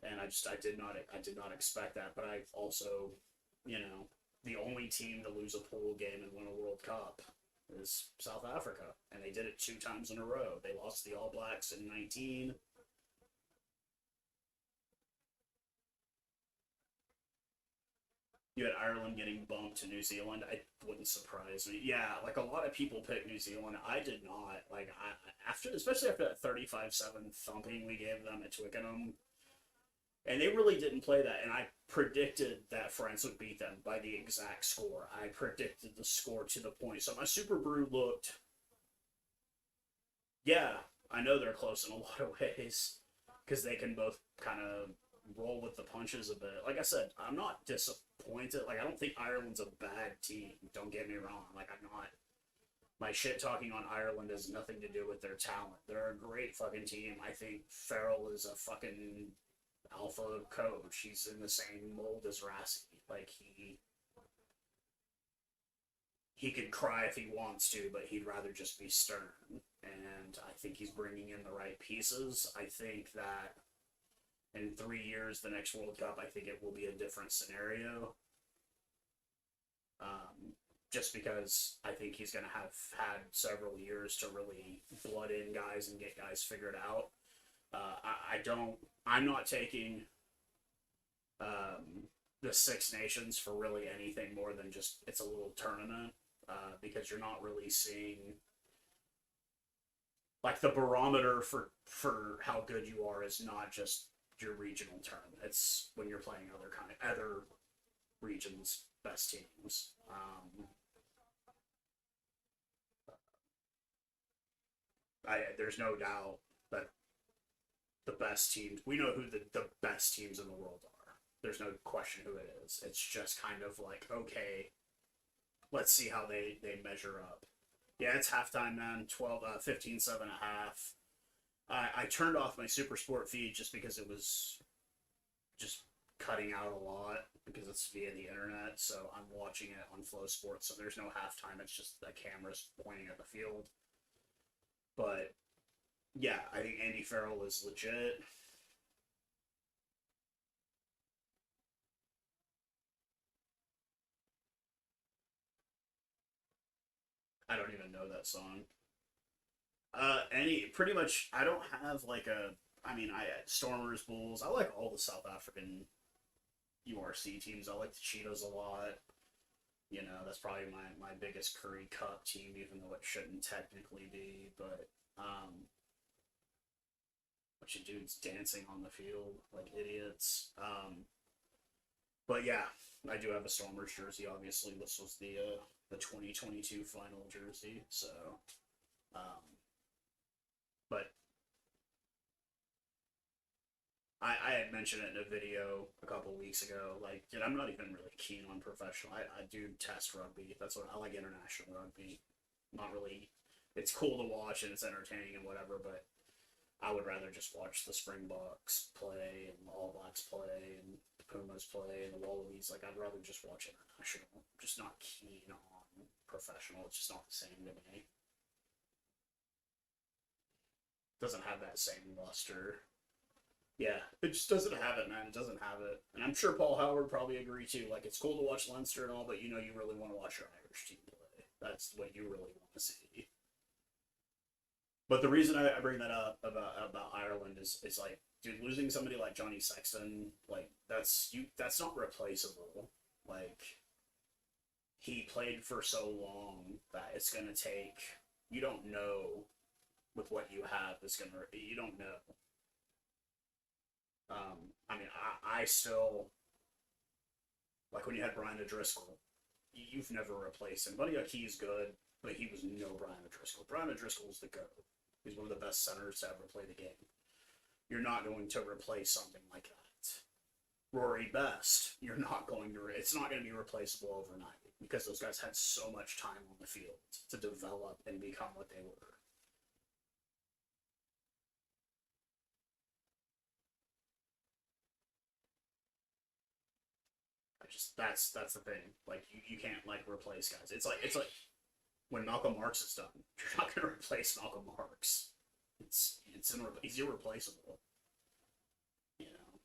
And I did not expect that. But I also, the only team to lose a pool game and win a World Cup is South Africa, and they did it 2 times in a row. They lost the All Blacks in 19. You had Ireland getting bumped to New Zealand. It wouldn't surprise me. Yeah, like a lot of people picked New Zealand. I did not. Like after, especially after that 35-7 thumping we gave them at Twickenham, and they really didn't play that. And I predicted that France would beat them by the exact score. I predicted the score to the point. So my Super Brew looked. Yeah, I know they're close in a lot of ways because they can both kind of roll with the punches a bit. Like I said, I'm not disappointed. Like I don't think Ireland's a bad team. Don't get me wrong. Like I'm not. My shit talking on Ireland has nothing to do with their talent. They're a great fucking team. I think Farrell is a fucking alpha coach. He's in the same mold as Rassi. Like he could cry if he wants to, but he'd rather just be stern. And I think he's bringing in the right pieces. I think that in 3 years, the next World Cup, I think it will be a different scenario. Just because I think he's going to have had several years to really blood in guys and get guys figured out. I'm not taking the Six Nations for really anything more than just it's a little tournament because you're not really seeing like the barometer for how good you are is not just your regional tournament. It's when you're playing other regions' best teams. There's no doubt that the best teams, we know who the best teams in the world are. There's no question who it is. It's just kind of like, okay, let's see how they measure up. Yeah, it's halftime, man. 15-7 at half. I turned off my Super Sport feed just because it was just cutting out a lot because it's via the internet. So I'm watching it on Flow Sports. So there's no halftime. It's just the cameras pointing at the field. But yeah, I think Andy Farrell is legit. I don't even know that song. Any pretty much. I don't have like a. I mean, I Stormers, Bulls. I like all the South African URC teams. I like the Cheetahs a lot. You know, that's probably my biggest Curry Cup team, even though it shouldn't technically be. But bunch of dudes dancing on the field like idiots. But yeah, I do have a Stormers jersey. Obviously, this was the 2022 final jersey. So, um, but I had mentioned it in a video a couple weeks ago. Like, dude, I'm not even really keen on professional. I do test rugby. That's what I like. International rugby. Not really. It's cool to watch and it's entertaining and whatever, but I would rather just watch the Springboks play and the All Blacks play and the Pumas play and the Wallabies. Like, I'd rather just watch international. I'm just not keen on professional. It's just not the same to me. Doesn't have that same luster. Yeah, it just doesn't have it, man. It doesn't have it. And I'm sure Paul Howard probably agree too. Like, it's cool to watch Leinster and all, but you know you really want to watch your Irish team play. That's what you really want to see. But the reason I bring that up about Ireland is like, dude, losing somebody like Johnny Sexton, like that's not replaceable. Like he played for so long that it's gonna take. You don't know with what you have is gonna. You don't know. I mean, I still like when you had Brian O'Driscoll. You've never replaced him. Buddy Aki's good, but he was no Brian O'Driscoll. Brian O'Driscoll was the GOAT. He's one of the best centers to ever play the game. You're not going to replace something like that. Rory Best, you're not going to. It's not going to be replaceable overnight because those guys had so much time on the field to develop and become what they were. That's the thing. Like you can't like replace guys. It's like when Malcolm Marks is done, you're not going to replace Malcolm Marks. He's irreplaceable. You know,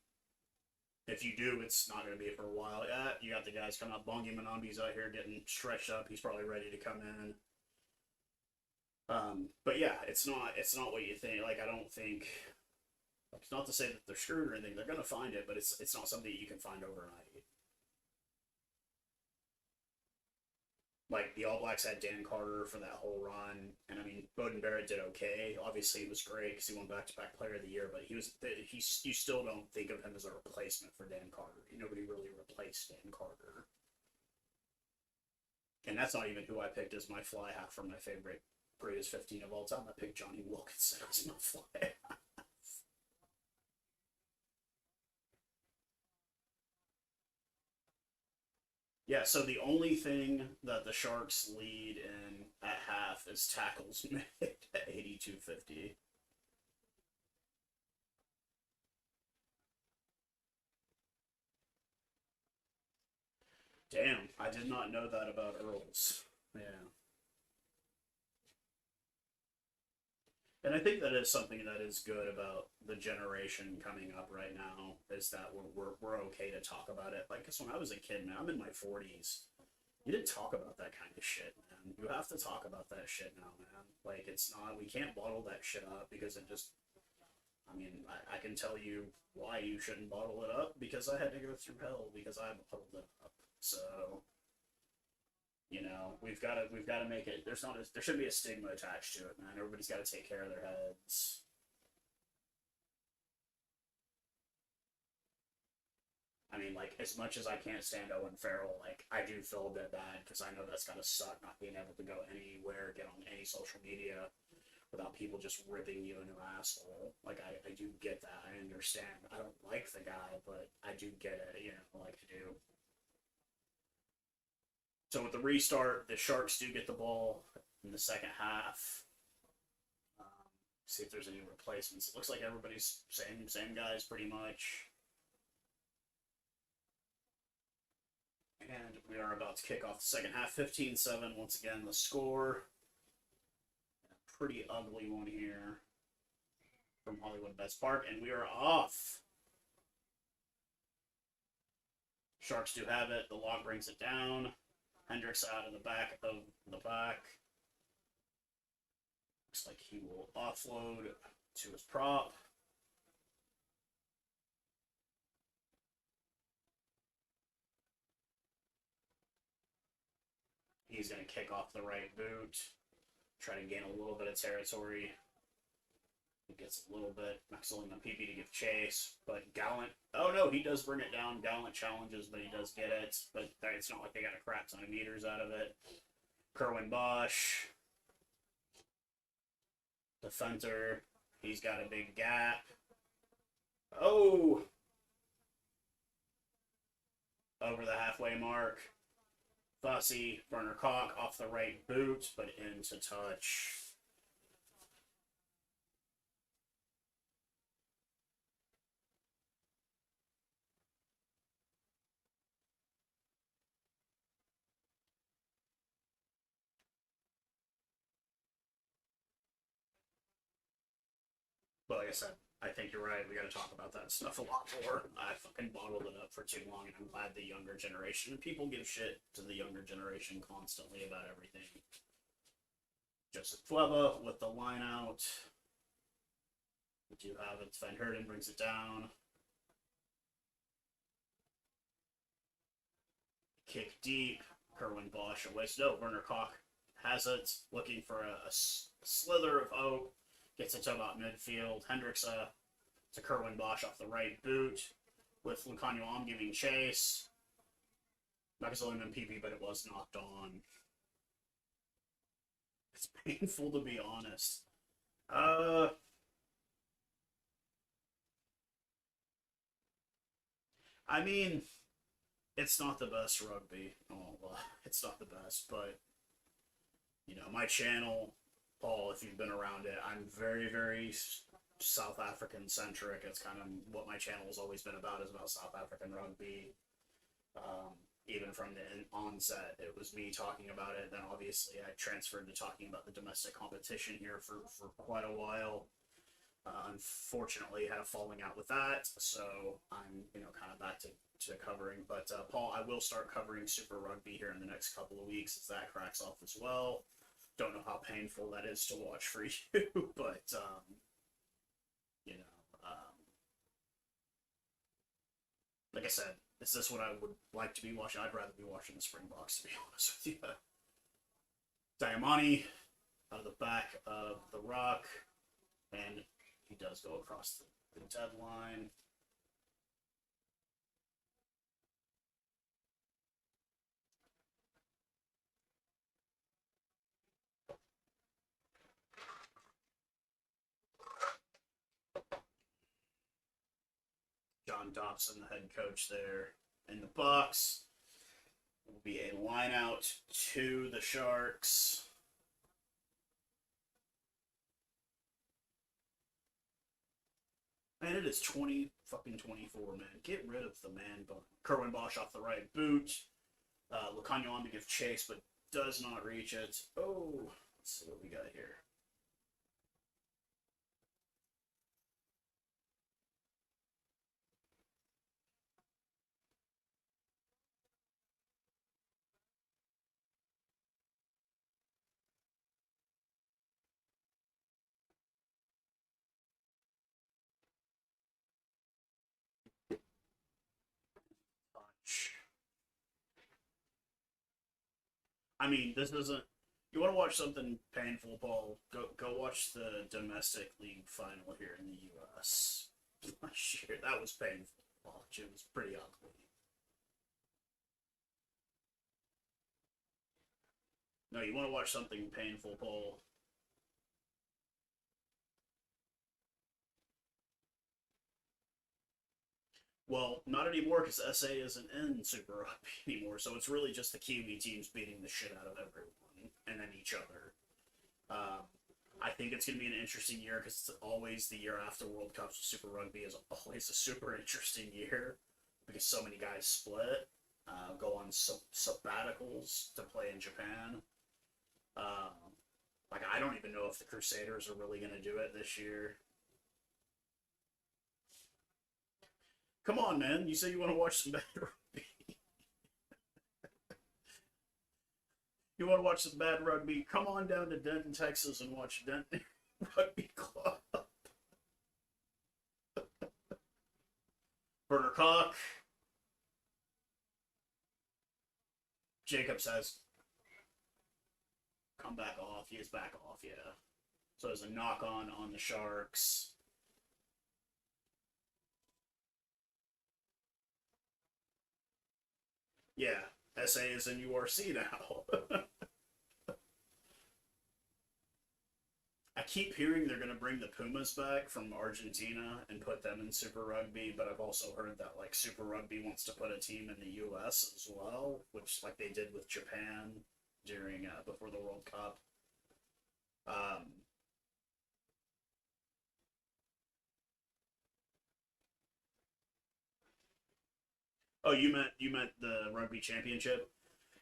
if you do, it's not going to be for a while. Yeah, you got the guys coming up. Bongi Manambi's out here getting stretched up. He's probably ready to come in. But yeah, it's not what you think. Like I don't think. It's not to say that they're screwed or anything. They're going to find it, but it's not something you can find overnight. Like the All Blacks had Dan Carter for that whole run, and I mean Bowden Barrett did okay. Obviously, it was great because he won back-to-back Player of the Year, but he's you still don't think of him as a replacement for Dan Carter. Nobody really replaced Dan Carter, and that's not even who I picked as my fly half for my favorite greatest 15 of all time. I picked Johnny Wilkinson as my fly half. Yeah, so the only thing that the Sharks lead in at half is tackles made at 82.50. Damn, I did not know that about Earls. Yeah. And I think that is something that is good about the generation coming up right now is that we're okay to talk about it. Like, cause when I was a kid, man, I'm in my 40s. You didn't talk about that kind of shit, man. You have to talk about that shit now, man. Like, it's not, we can't bottle that shit up because it just, I mean, I can tell you why you shouldn't bottle it up because I had to go through hell because I bottled it up. So, we've got to make it. There should be a stigma attached to it, man. Everybody's got to take care of their heads. I mean, like as much as I can't stand Owen Farrell, like I do feel a bit bad because I know that's gotta suck not being able to go anywhere, get on any social media without people just ripping you a new asshole. Like I do get that. I understand. I don't like the guy, but I do get it. Like I do. So with the restart, the Sharks do get the ball in the second half. Um, See if there's any replacements. It looks like everybody's same guys pretty much. And we are about to kick off the second half. 15-7, once again, the score. A pretty ugly one here from Hollywood Best Park. And we are off. Sharks do have it. The lock brings it down. Hendricks out of the back of the back. Looks like he will offload to his prop. He's going to kick off the right boot, try to gain a little bit of territory. He gets a little bit, Maxillian PP to give chase, but Gallant, oh no, he does bring it down. Gallant challenges, but he does get it, but it's not like they got a crap ton of meters out of it. Kerwin Bosch, defender, he's got a big gap. Oh! Over the halfway mark. Fussy, Werner Koch off the right boot, but into touch. But like I said, I think you're right. We got to talk about that stuff a lot more. I fucking bottled it up for too long, and I'm glad the younger generation, people give shit to the younger generation constantly about everything. Joseph Fleba with the line out. We do have it. Van Herden brings it down. Kick deep. Kerwin Bosch away. No, Werner Koch has it. Looking for a slither of hope. Gets it to about midfield. Hendricks to Kerwin Bosch off the right boot. With Lucanio Am giving chase. Maxillian and PP, but it was knocked on. It's painful to be honest. I mean, it's not the best rugby. Oh, well, it's not the best, but my channel, Paul, if you've been around it, I'm very, very South African centric. It's kind of what my channel has always been about, is about South African rugby. Even from the onset, it was me talking about it. Then obviously I transferred to talking about the domestic competition here for quite a while. Unfortunately, had a falling out with that, so I'm kind of back to covering. But Paul, I will start covering Super Rugby here in the next couple of weeks as that cracks off as well. Don't know how painful that is to watch for you, but you know, um, like I said, is this what I would like to be watching? I'd rather be watching the Springboks, to be honest with you. Diamante out of the back of the Rock, and he does go across the deadline. John Dobson, the head coach there in the box. Will be a line out to the Sharks. Man, it is 24, man. Get rid of the man bun. Kerwin Bosch off the right boot. Lacagno on to give chase, but does not reach it. Oh, let's see what we got here. I mean, this isn't. You want to watch something painful, Paul? Go watch the domestic league final here in the U.S. last year. That was painful to watch. It was pretty ugly. No, you want to watch something painful, Paul? Well, not anymore because SA isn't in Super Rugby anymore, so it's really just the Kiwi teams beating the shit out of everyone and then each other. Um, I think it's going to be an interesting year because it's always the year after World Cups. Super Rugby is always a super interesting year because so many guys split, go on sabbaticals to play in Japan. Um, like, I don't even know if the Crusaders are really going to do it this year. Come on, man. You say you want to watch some bad rugby. You want to watch some bad rugby? Come on down to Denton, Texas and watch Denton Rugby Club. Burner Cock. Jacob says, come back off. He is back off, yeah. So there's a knock on the Sharks. Yeah, SA is in URC now. I keep hearing they're going to bring the Pumas back from Argentina and put them in Super Rugby, but I've also heard that like Super Rugby wants to put a team in the U.S. as well, which like they did with Japan during before the World Cup. Um, oh, you meant the rugby championship?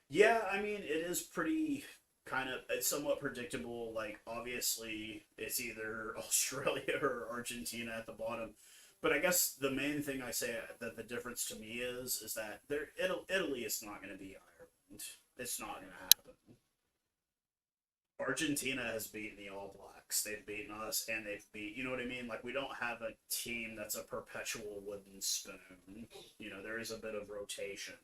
Yeah, I mean it is pretty kind of it's somewhat predictable. Like obviously it's either Australia or Argentina at the bottom. But I guess the main thing I say that the difference to me is that Italy is not going to be Ireland. It's not going to happen. Argentina has beaten the All Blacks. They've beaten us, and they've beat. You know what I mean? Like we don't have a team that's a perpetual wooden spoon. You know, there is a bit of rotation.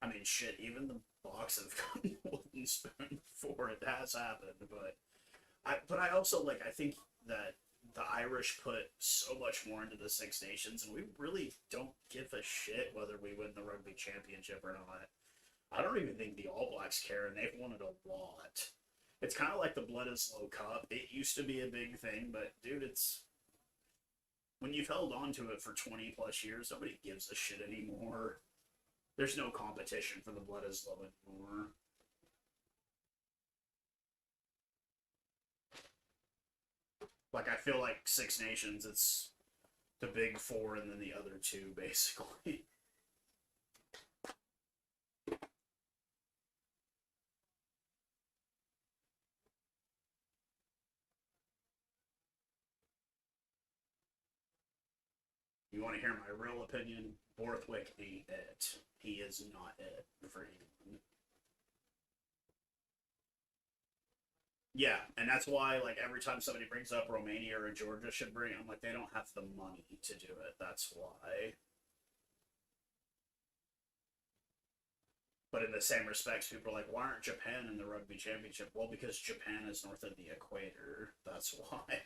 I mean, shit. Even the Box have gotten wooden spoon before it has happened, but I also like. I think that the Irish put so much more into the Six Nations, and we really don't give a shit whether we win the rugby championship or not. I don't even think the All Blacks care, and they've won it a lot. It's kind of like the Bledisloe Cup. It used to be a big thing, but dude, it's when you've held on to it for 20 plus years, nobody gives a shit anymore. There's no competition for the Bledisloe anymore. Like I feel like Six Nations, it's the big four and then the other two, basically. You want to hear my real opinion? Borthwick ain't it. He is not it for England. Yeah, and that's why like every time somebody brings up Romania or Georgia should bring, I'm like they don't have the money to do it. That's why. But in the same respects, people are like, why aren't Japan in the rugby championship? Well, because Japan is north of the equator. That's why.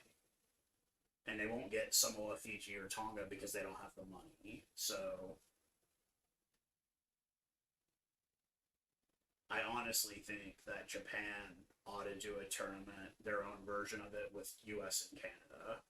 And they won't get Samoa, Fiji, or Tonga because they don't have the money. So I honestly think that Japan ought to do a tournament, their own version of it with US and Canada.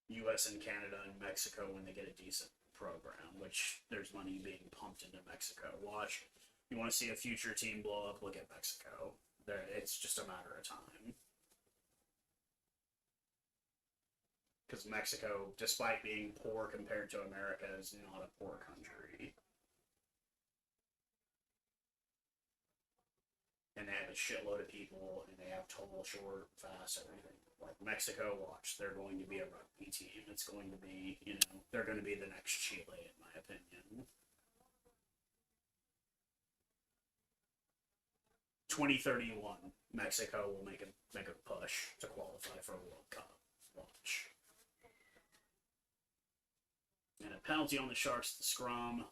US and Canada and Mexico when they get a decent program, which there's money being pumped into Mexico. Watch, you want to see a future team blow up, look at Mexico. It's just a matter of time. Because Mexico, despite being poor compared to America, is not a poor country. And they have a shitload of people, and they have tall, short, fast, everything. Like Mexico, watch, they're going to be a rugby team. It's going to be, they're going to be the next Chile, in my opinion. 2031, Mexico will make a push to qualify for a World Cup. Watch. And a penalty on the Sharks at the scrum.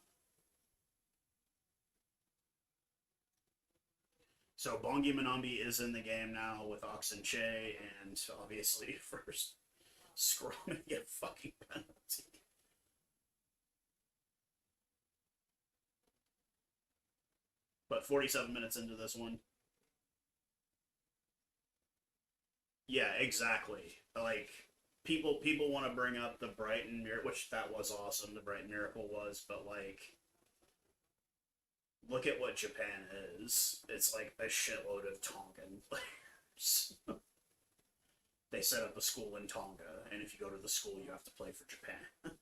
So Bongi Manambi is in the game now with Oxen Che, and obviously first scrum and get a fucking penalty. But 47 minutes into this one. Yeah, exactly. Like people want to bring up the Brighton Miracle, which that was awesome. The Brighton Miracle was, but like, look at what Japan is. It's like a shitload of Tongan players. They set up a school in Tonga, and if you go to the school, you have to play for Japan.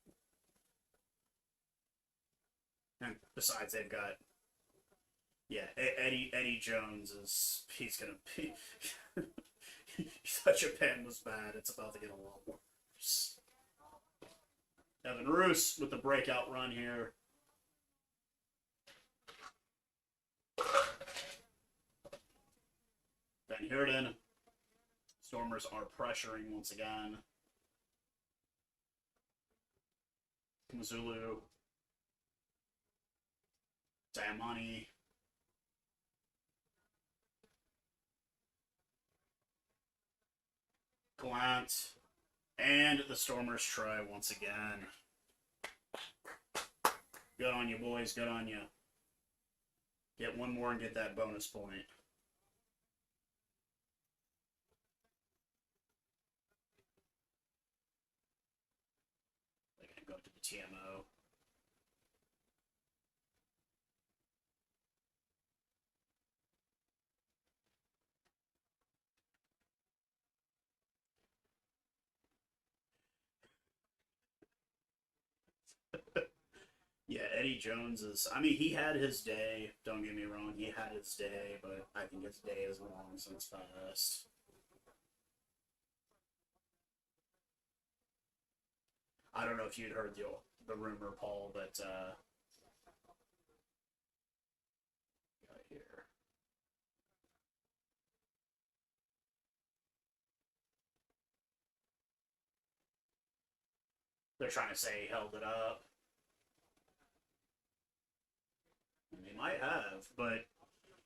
And besides, they've got Eddie Jones he's gonna be. You thought Japan was bad. It's about to get a lot worse. Evan Roos with the breakout run here. Van Heerden. Stormers are pressuring once again. Mazulu. Diamani. Glant. And the Stormers try once again. Good on you, boys. Good on you. Get one more and get that bonus point. They're going to go to the TMO. Yeah, Eddie Jones is. I mean, he had his day. Don't get me wrong, he had his day, but I think his day is long since past. I don't know if you'd heard the rumor, Paul, but here. They're trying to say he held it up. And they might have, but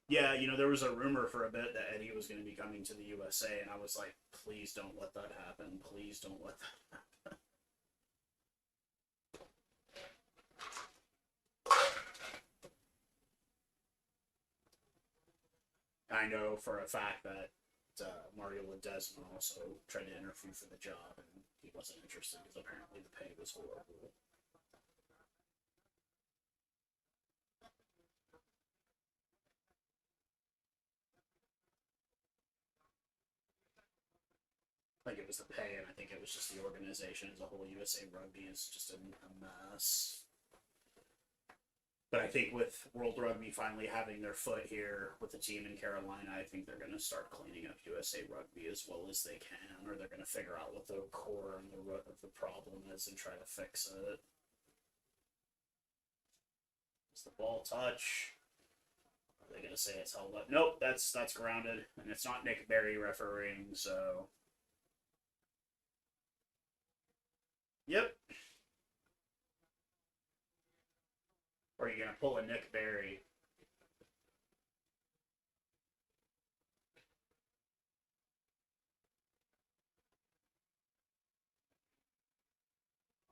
yeah, there was a rumor for a bit that Eddie was going to be coming to the USA, and I was like, please don't let that happen. Please don't let that happen. I know for a fact that Mario Ledesma also tried to interview for the job, and he wasn't interested because apparently the pay was horrible. I think it was the pay, and I think it was just the organization as a whole. USA Rugby is just a mess. But I think with World Rugby finally having their foot here with the team in Carolina, I think they're going to start cleaning up USA Rugby as well as they can, or they're going to figure out what the core and the root of the problem is and try to fix it. Is the ball touch? Are they going to say it's held up? Nope, that's grounded, and it's not Nick Berry refereeing, so you gonna pull a Nick Berry?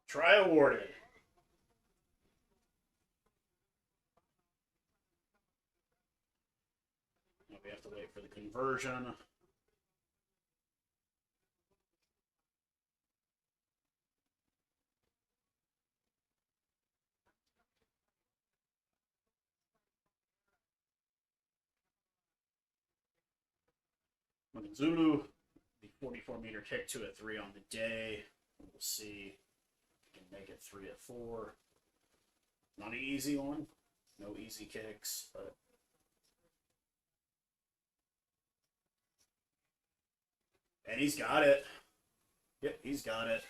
Try awarded. We have to wait for the conversion. Zulu, the 44-meter kick, 2 at 3 on the day. We'll see. Can make it 3 at 4. Not an easy one. No easy kicks, but and he's got it. Yep, he's got it.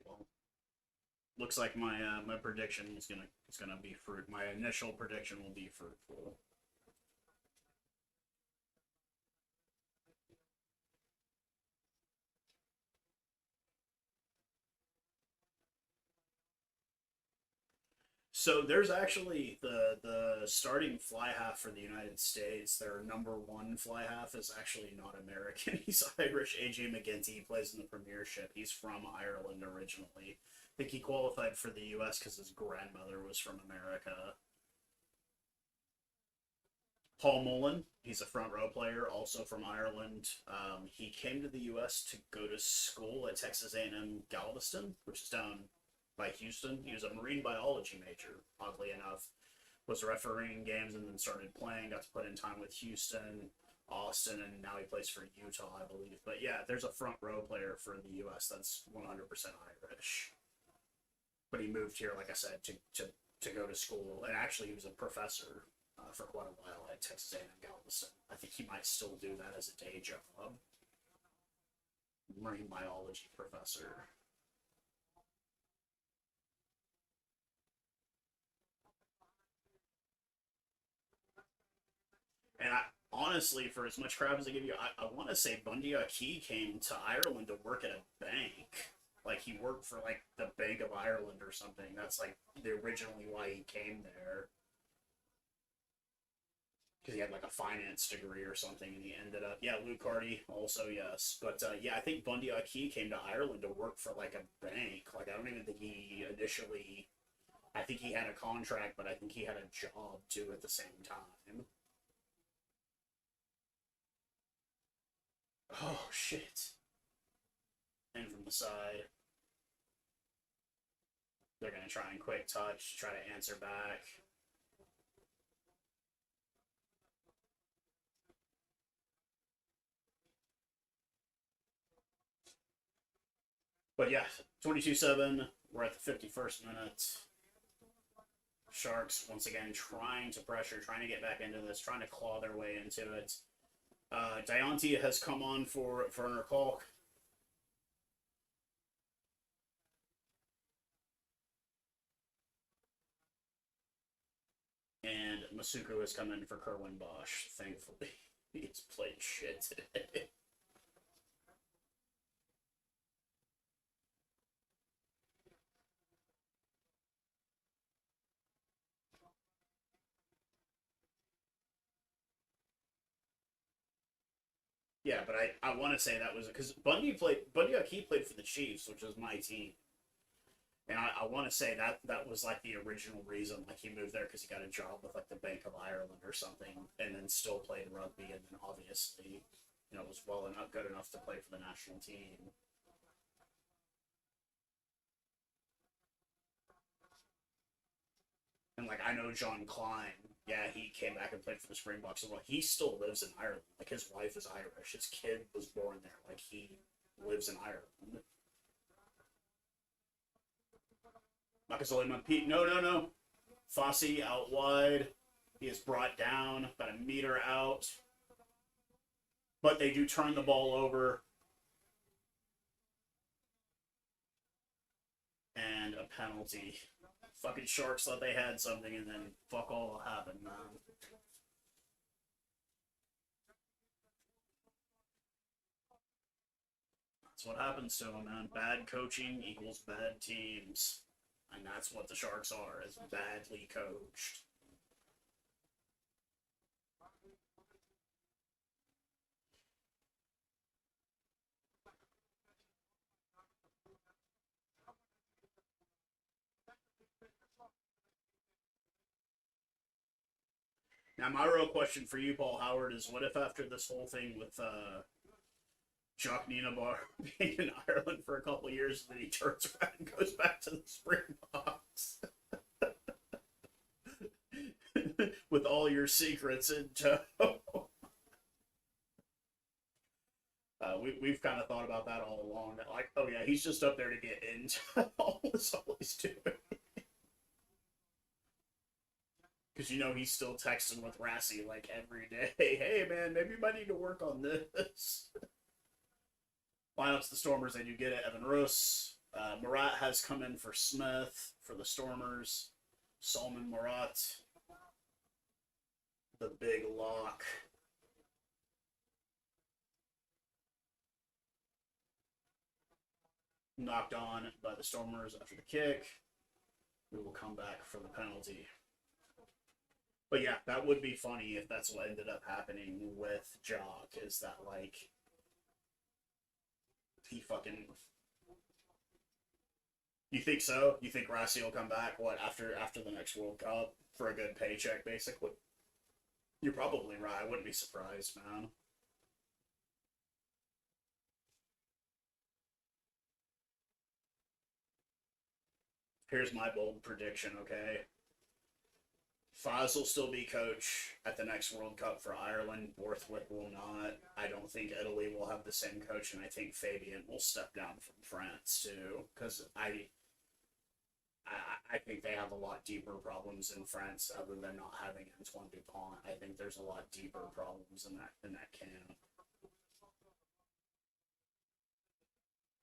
Well, looks like my prediction is gonna be fruit. My initial prediction will be fruitful. So there's actually the starting fly half for the United States. Their #1 fly half is actually not American. He's Irish. AJ McGinty plays in the Premiership. He's from Ireland originally. I think he qualified for the U.S. because his grandmother was from America. Paul Mullen, he's a front row player, also from Ireland. He came to the U.S. to go to school at Texas A&M Galveston, which is down by Houston. He was a marine biology major, oddly enough. Was refereeing games and then started playing. Got to put in time with Houston, Austin, and now he plays for Utah, I believe. But yeah, there's a front row player for the U.S. that's 100% Irish. But he moved here, like I said, to go to school. And actually, he was a professor for quite a while at Texas A&M Galveston. I think he might still do that as a day job. Marine biology professor. And I honestly, for as much crap as I give you, I want to say Bundy Aki came to Ireland to work at a bank. Like he worked for like the Bank of Ireland or something. That's like the originally why he came there. Because he had like a finance degree or something, and he ended up Luke Hardy also yes, but I think Bundy Aki came to Ireland to work for like a bank. Like I don't even think he initially. I think he had a contract, but I think he had a job too at the same time. Oh shit! And from the side, they're gonna try and quick touch, try to answer back. But yeah, 22-7. We're at the 51st minute. Sharks once again trying to pressure, trying to get back into this, trying to claw their way into it. Dianti has come on for Werner Kalk. And Masuku has come in for Kerwin Bosch, thankfully. He's played shit today. Yeah, but I want to say that was because Bundy Aki played for the Chiefs, which is my team, and I want to say that was like the original reason like he moved there because he got a job with like the Bank of Ireland or something, and then still played rugby, and then obviously was well enough good enough to play for the national team. And like I know John Klein, yeah, he came back and played for the Springboks as well. He still lives in Ireland. Like his wife is Irish. His kid was born there. Like he lives in Ireland. Makazole Pete. No, no, no. Fossey out wide. He is brought down about a meter out. But they do turn the ball over. And a penalty. Fucking Sharks thought they had something, and then fuck all happened, man. That's what happens to them, man. Bad coaching equals bad teams. And that's what the Sharks are, is badly coached. Now, my real question for you, Paul Howard, is what if after this whole thing with Jacques Nienaber being in Ireland for a couple of years, and then he turns around and goes back to the Springboks with all your secrets in tow? We've kind of thought about that all along. That like, oh yeah, he's just up there to get intel. That's all he's doing. Because you know he's still texting with Rassi like every day. Hey man, maybe you might need to work on this. Lineups the Stormers, they do get it. Evan Roos. Murat has come in for Smith for the Stormers. Salman Murat. The big lock. Knocked on by the Stormers after the kick. We will come back for the penalty. But yeah, that would be funny if that's what ended up happening with Jock, is that like he fucking. You think so? You think Rassi will come back? What after the next World Cup for a good paycheck, basically? You're probably right. I wouldn't be surprised, man. Here's my bold prediction, okay? Faz will still be coach at the next World Cup for Ireland. Borthwick will not. I don't think Italy will have the same coach, and I think Fabian will step down from France too. Because I think they have a lot deeper problems in France other than not having Antoine Dupont. I think there's a lot deeper problems in that camp.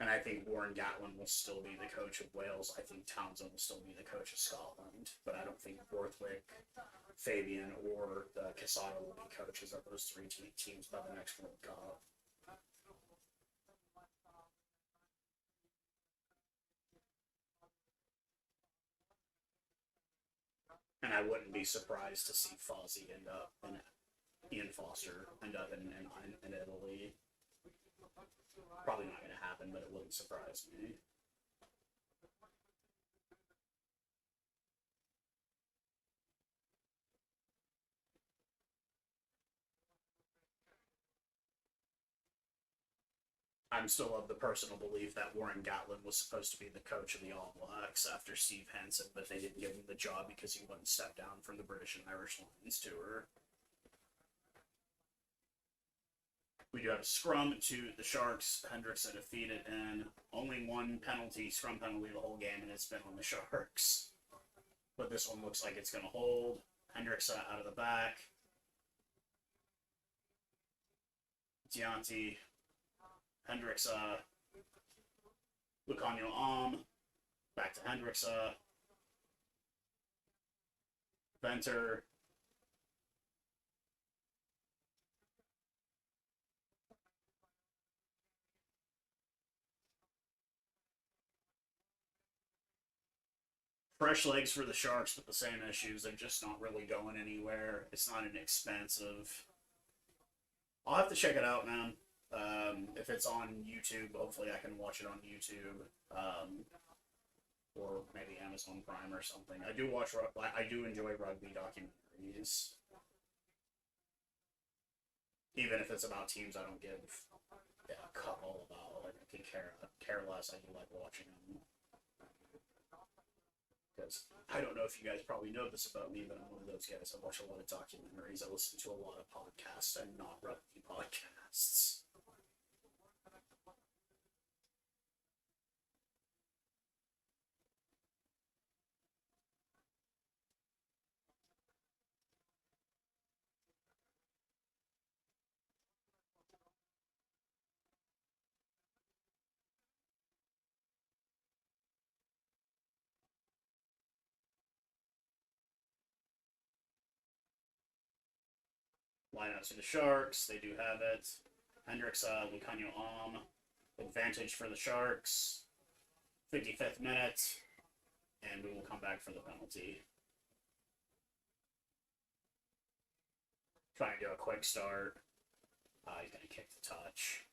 And I think Warren Gatland will still be the coach of Wales. I think Townsend will still be the coach of Scotland. But I don't think Borthwick, Fabian, or Quesada will be coaches of those three teams by the next World Cup. And I wouldn't be surprised to see Fozzie end up and Ian Foster end up in Italy. Probably not going to happen, but it wouldn't surprise me. I'm still of the personal belief that Warren Gatland was supposed to be the coach of the All Blacks after Steve Hansen, but they didn't give him the job because he wouldn't step down from the British and Irish Lions tour. We do have a scrum to the Sharks. Hendrickson defeated and only one penalty, scrum penalty the whole game, and it's been on the Sharks. But this one looks like it's going to hold. Hendrickson out of the back. Dianti, Hendrickson, Lucanio back to Hendrickson, Venter, fresh legs for the Sharks, but the same issues. They're just not really going anywhere. It's not an expensive. I'll have to check it out, man. If it's on YouTube, hopefully I can watch it on YouTube, or maybe Amazon Prime or something. I do enjoy rugby documentaries, even if it's about teams I don't give a cut all about. Like I can care less. I do like watching them. Because I don't know if you guys probably know this about me, but I'm one of those guys. I watch a lot of documentaries. I listen to a lot of podcasts and not rugby podcasts. Lineups for the Sharks. They do have it. Hendricks, Lucanio Advantage for the Sharks. 55th minute. And we will come back for the penalty. Trying to do a quick start. He's going to kick the touch.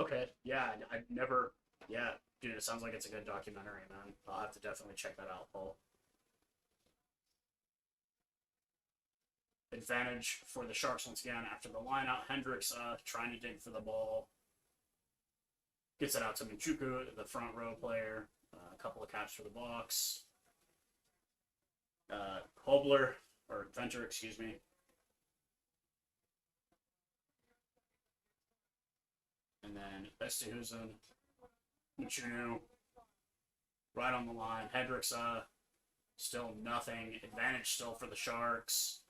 Okay, yeah, I've never, yeah, dude, it sounds like it's a good documentary, man. I'll have to definitely check that out, Paul. Advantage for the Sharks once again after the lineout. Hendricks trying to dig for the ball. Gets it out to Minchuku, the front row player. A couple of caps for the box. Hobler, or Venter, excuse me. And then Estehuzen, Michunu, right on the line. Hendricks, still nothing. Advantage still for the Sharks.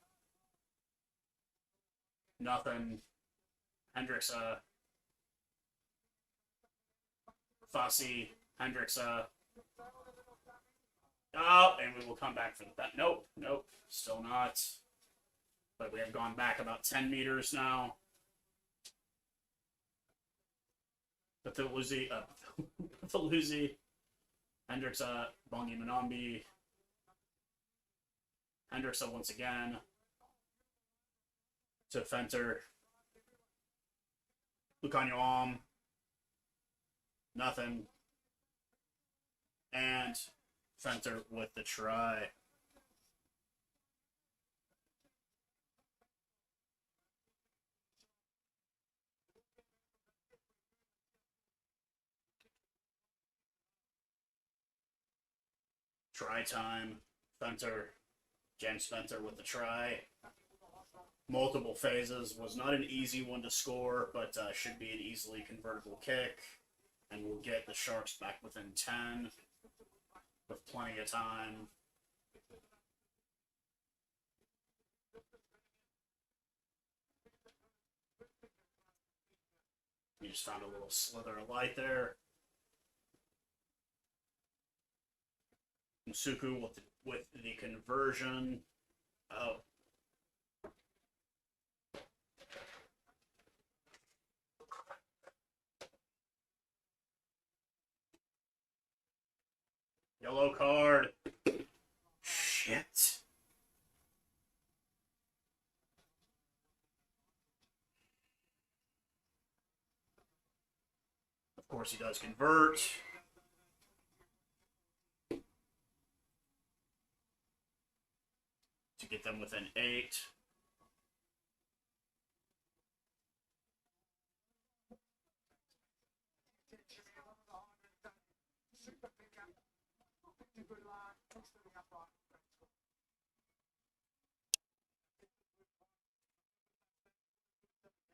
Nothing. Hendricks, Fossey, Hendricks, oh, and we will come back for that. Nope, still not. But we have gone back about 10 meters now. Pathaluzzi, Hendricks, Bongi Manambi. Hendricks once again. To Fenter. Lucanio nothing. And Fenter with the try. Try time. Fenter, James Fenter with the try. Multiple phases. Was not an easy one to score, but should be an easily convertible kick. And we'll get the Sharks back within 10 with plenty of time. You just found a little slither of light there. Musuku with the conversion. Oh. Yellow card. Shit. Of course he does convert. To get them within 8.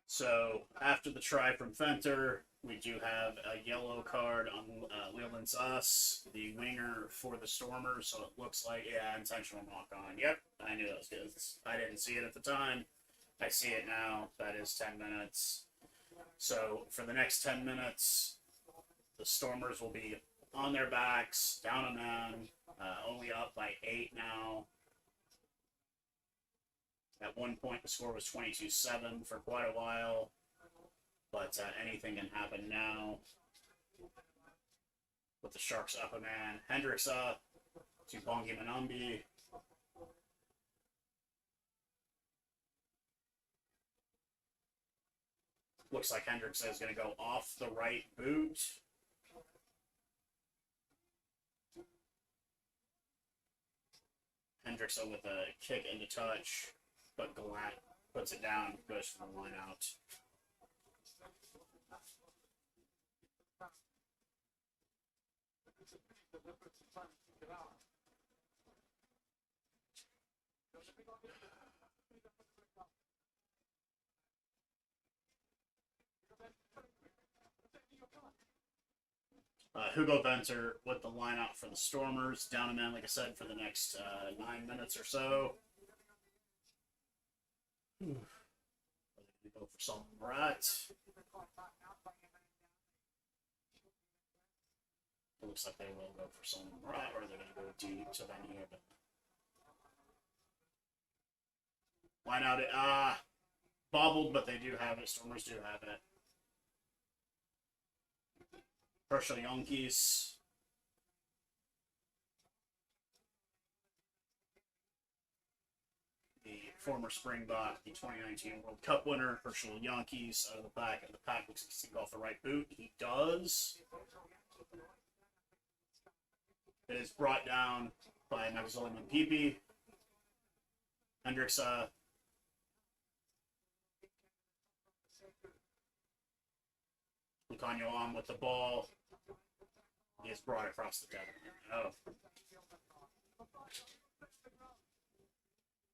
So after the try from Fenter, we do have a yellow card on Leland Suss, the winger for the Stormers. So it looks like, yeah, intentional knock on. Yep, I knew that was good. I didn't see it at the time. I see it now. That is 10 minutes. So for the next 10 minutes, the Stormers will be on their backs, down a man, only up by 8 now. At one point, the score was 22-7 for quite a while, but anything can happen now. With the Sharks up a man, Hendricks up to Bongi Manambi. Looks like Hendricks is going to go off the right boot. Hendricks with a kick into touch. But Gallant puts it down, goes for the line out. Hugo Venter with the lineup for the Stormers. Down a man, like I said, for the next 9 minutes or so. Are they going to go for Solomon Murat? It looks like they will go for Solomon Murat, or they're going to go deep to Van Heerden. Line out it. Bobbled, but they do have it. Stormers do have it. Herschel Yankees. The former Springbok, the 2019 World Cup winner, Herschel Yankees, out of the back of the pack. Looks like he's take off the right boot. He does. It is brought down by Maximilian Pepe. Hendricks Lucanio on with the ball. He has brought it across the desert. Oh.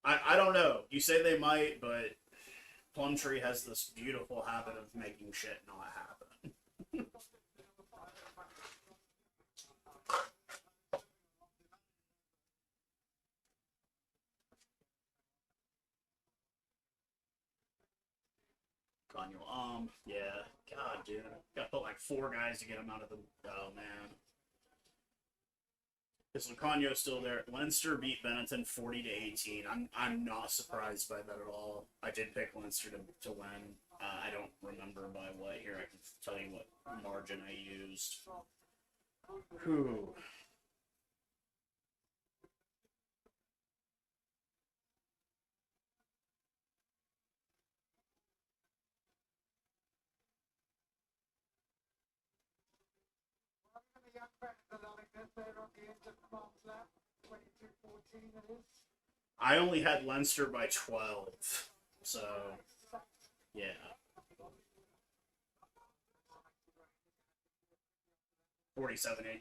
I don't know. You say they might, but Plumtree has this beautiful habit of making shit not happen. Lucanio yeah. God, dude. Gotta put like 4 guys to get him out of the... Oh, man. Is Lucanio still there? Leinster beat Benetton 40-18. I'm not surprised by that at all. I did pick Leinster to win. I don't remember by what. Here, I can tell you what margin I used. Whew. I only had Leinster by 12, so yeah.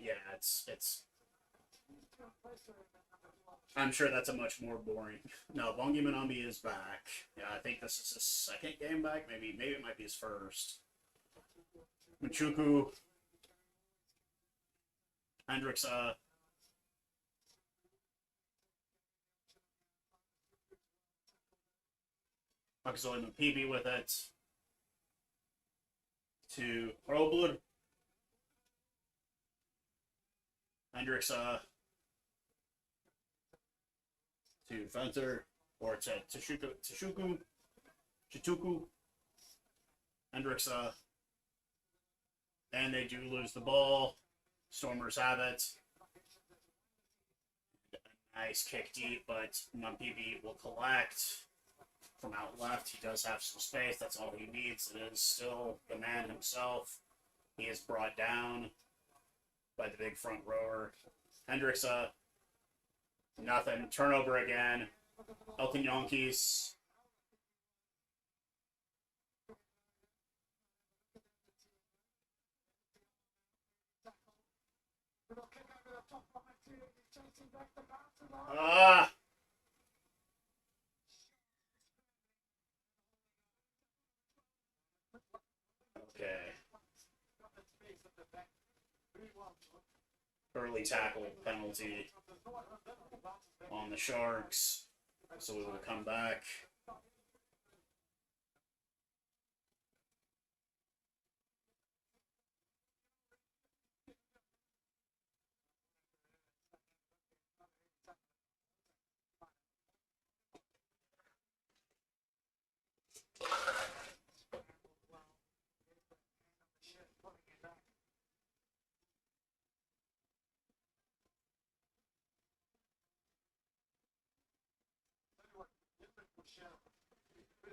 Yeah, it's. I'm sure that's a much more boring. No, Bongi Manambi is back. Yeah, I think this is his second game back. Maybe it might be his first. Machuku, Hendricks, Maximilian Pepe with it to Robler. Hendricks to Venter, or to Chituku. Hendricks and they do lose the ball. Stormers have it. Nice kick deep, but Mampibi will collect from out left. He does have some space. That's all he needs. It is still the man himself. He is brought down by the big front rower. Hendricks, nothing. Turnover again. Elton Yankees. Ah! Okay. Early tackle penalty on the Sharks. So we will come back.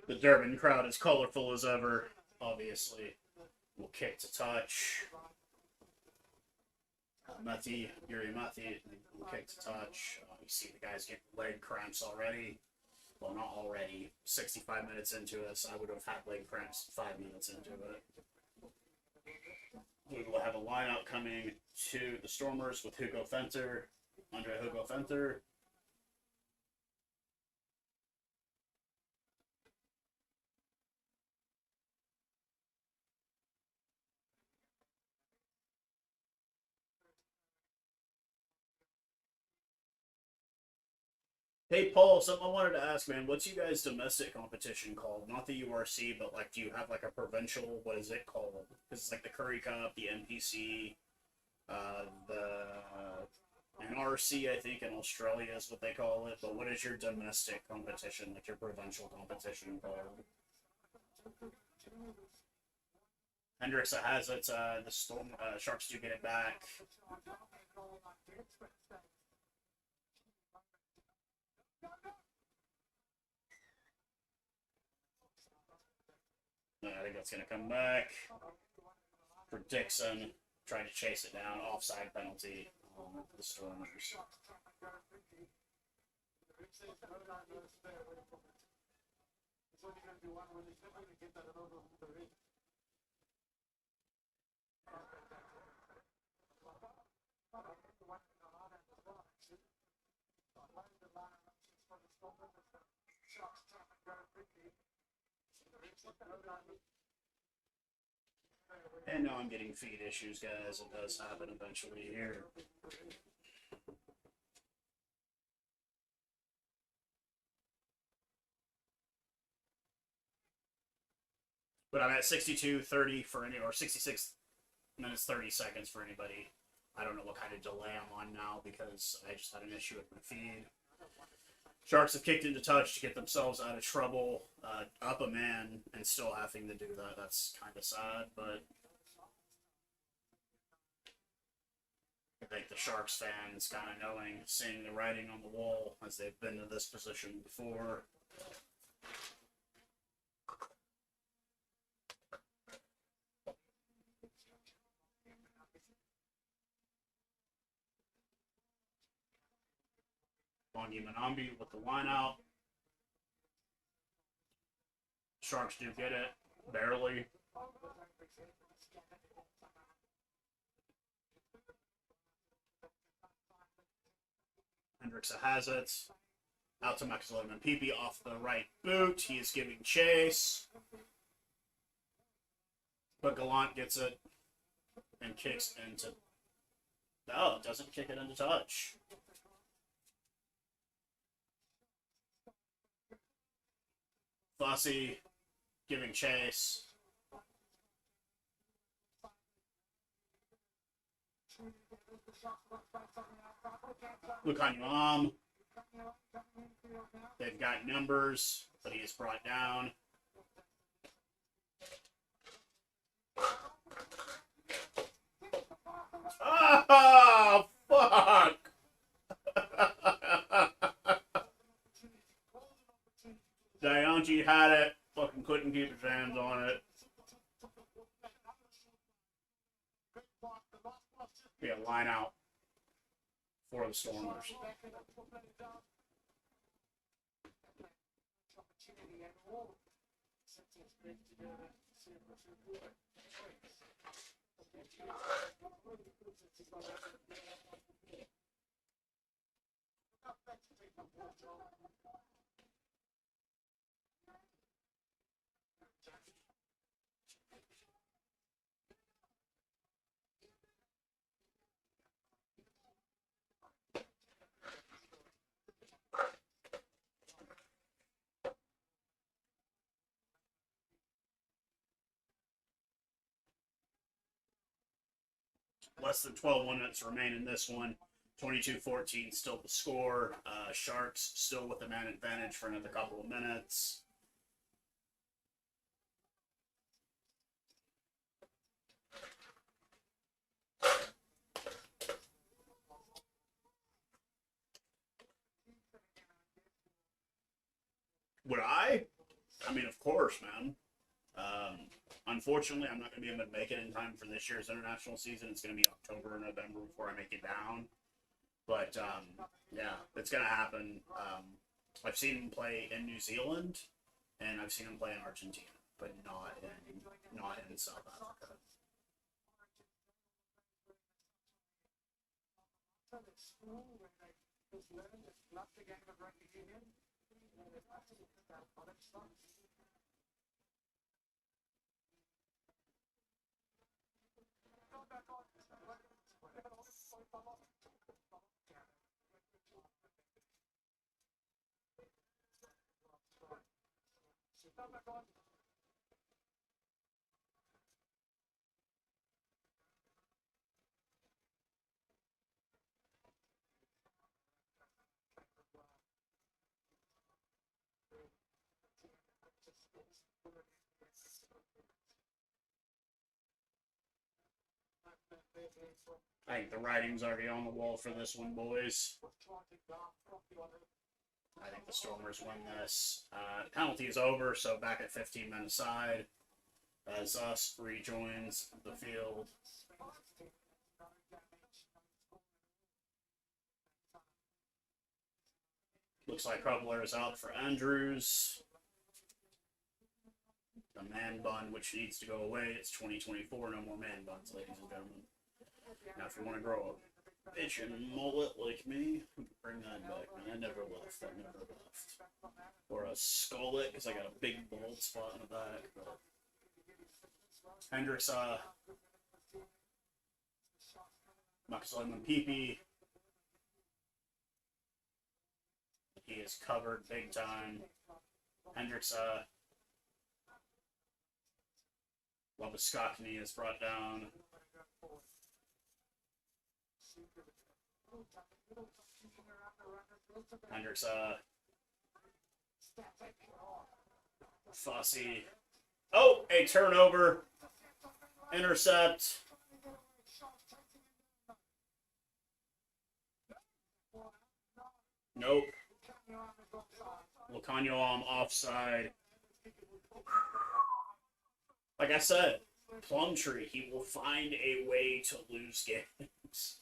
The Durban crowd is colorful as ever, obviously. Will kick to touch. Yuri Mati will kick to touch. You see the guys getting leg cramps already. Well, not already. 65 minutes into this, I would have had leg cramps 5 minutes into it. We will have a lineup coming to the Stormers with Hugo Venter, Andre Hugo Venter. Hey Paul, something I wanted to ask, man. What's you guys' domestic competition called? Not the URC, but like, do you have like a provincial? What is it called? Because it's like the Curry Cup, the NPC, the NRC, I think in Australia is what they call it. But what is your domestic competition, like your provincial competition called? Hendricksa has it. The Storm Sharks do get it back. I think that's going to come back for Dixon. Trying to chase it down. Offside penalty on the Stormers. And now I'm getting feed issues, guys. It does happen eventually here. But I'm at 62:30 for any, or 66 minutes 30 seconds for anybody. I don't know what kind of delay I'm on now because I just had an issue with my feed. Sharks have kicked into touch to get themselves out of trouble, up a man, and still having to do that. That's kind of sad, but I think the Sharks fans kind of knowing, seeing the writing on the wall as they've been to this position before. Bongi Manambi with the line out. Sharks do get it, barely. Hendricksa has it. Out to Makazolim Pepe off the right boot. He is giving chase. But Gallant gets it and kicks into... No, doesn't kick it into touch. Fossey giving chase. Lukanyuam. They've got numbers, but he is brought down. Oh, fuck! Dionji had it, fucking couldn't keep his hands on it. Yeah, line out for the Stormers. Less than 12 minutes remain in this one. 22-14 still the score. Sharks still with the man advantage for another couple of minutes. Would I? I mean, of course, man. Unfortunately, I'm not going to be able to make it in time for this year's international season. It's going to be October or November before I make it down. But, yeah, it's going to happen. I've seen him play in New Zealand, and I've seen him play in Argentina, but not in South Africa. I think the writing's already on the wall for this one, boys. I think the Stormers win this. Penalty is over, so back at 15 men aside as us rejoins the field. Looks like Krubler is out for Andrews. The man bun, which needs to go away. It's 2024. No more man buns, ladies and gentlemen. Now, if you want to grow a bitchin' mullet like me, bring that back, man. I never left. I never left. Or a skullet, because I got a big bald spot in the back. But Hendricks, Makasaliman Peepee. He is covered big time. Hendricks, Labuskakny is brought down. Hendricks, Fossey. Oh, a turnover. Intercept. Nope. Lukanyuam offside. Like I said, Plumtree, he will find a way to lose games.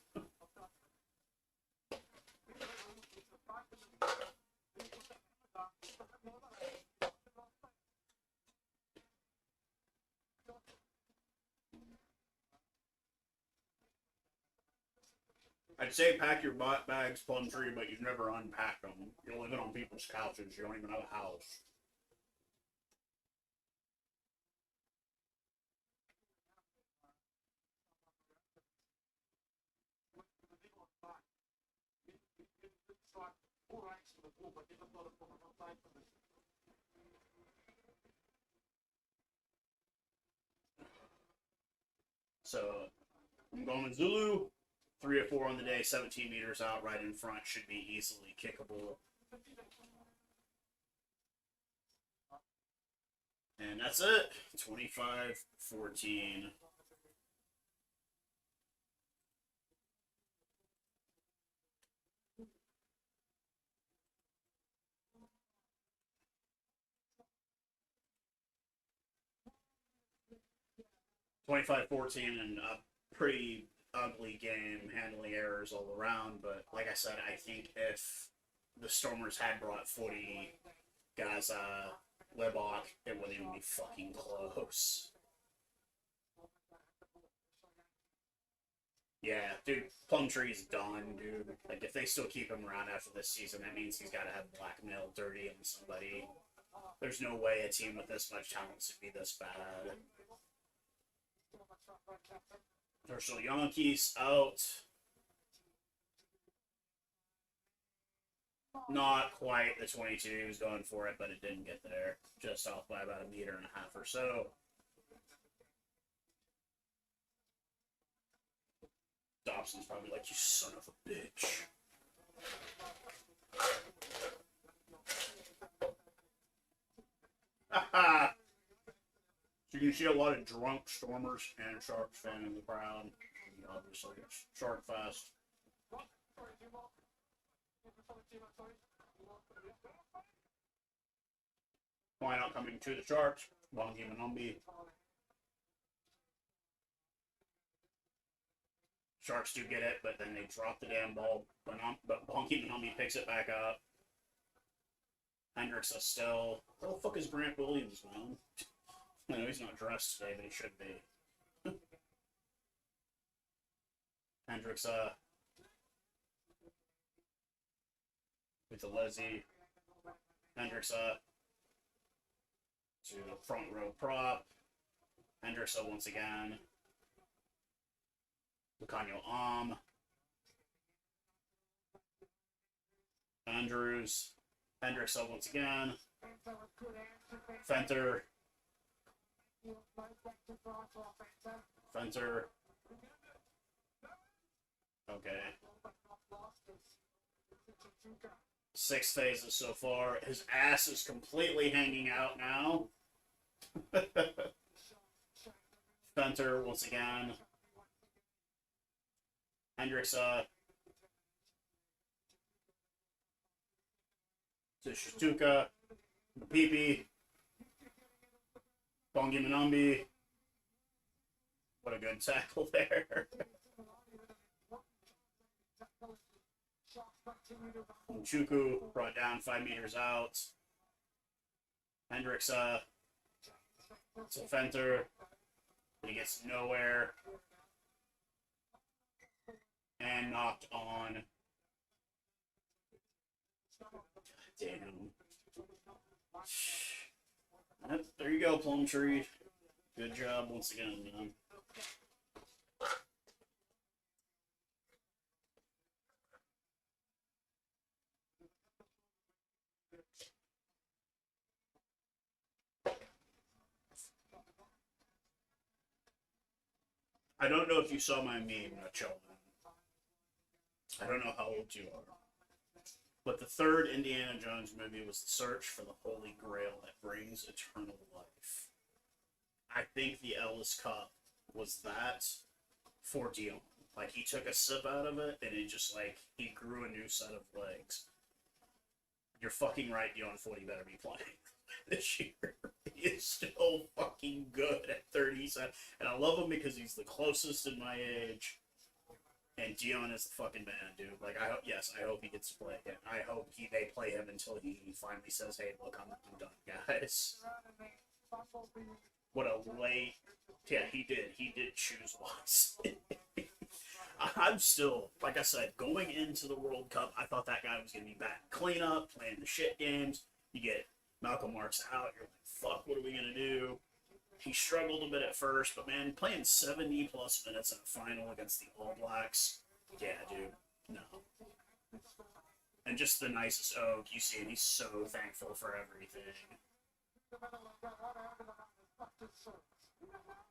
I'd say pack your bags, Plumtree, but you've never unpacked them. You're living on people's couches. You don't even have a house. So, I'm going with Zulu. 3 or 4 on the day, 17 meters out, right in front, should be easily kickable. And that's it. 25-14. And a pretty ugly game, handling errors all around. But like I said, I think if the Stormers had brought 40 guys, Lebach, it wouldn't even be fucking close. Yeah, dude, Plumtree's done, dude. Like, if they still keep him around after this season, that means he's got to have blackmail dirty on somebody. There's no way a team with this much talent should be this bad. Herschel Yankees out. Not quite the 22 he was going for it, but it didn't get there. Just off by about 1.5 meters or so. Dobson's probably like, you son of a bitch. Haha! So you can see a lot of drunk Stormers and Sharks fan in the crowd. Obviously, it's Shark Fest. Why not coming to the Sharks? Bongi Manumbi. Sharks do get it, but then they drop the damn ball. But Bongi Manumbi picks it back up. Hendricks is still. Where the fuck is Grant Williams, man? I know he's not dressed today, but he should be. Hendricks, with the Leslie. Hendricks, to the front row prop. Hendricks once again. Lukanyuam. Andrews. Hendricks once again. Fenter. Fenter. Okay. 6 phases so far. His ass is completely hanging out now. Fenter once again. Hendricks to Shituka. Pipi. Bongi Manambi. What a good tackle there. Chuku brought down 5 meters out. Hendricks to Fenter. He gets nowhere. And knocked on. Damn. There you go, Plum Tree. Good job once again, man. I don't know if you saw my meme, Children. I don't know how old you are. But the third Indiana Jones movie was the search for the Holy Grail that brings eternal life. I think the Ellis Cup was that for Dion. Like, he took a sip out of it, and it just, like, he grew a new set of legs. You're fucking right, Dion Footy better be playing this year. He is still fucking good at 37. And I love him because he's the closest in my age. And Dion is the fucking man, dude. Like, I hope he gets to play again. I hope they play him until he finally says, hey, look, I'm done, guys. What a late... Yeah, he did choose once. I'm still, like I said, going into the World Cup, I thought that guy was going to be back. Clean up, playing the shit games. You get Malcolm Marks out, you're like, fuck, what are we going to do? He struggled a bit at first, but man, playing 70-plus minutes in a final against the All Blacks, yeah, dude, no. And just the nicest oak, you see, and he's so thankful for everything.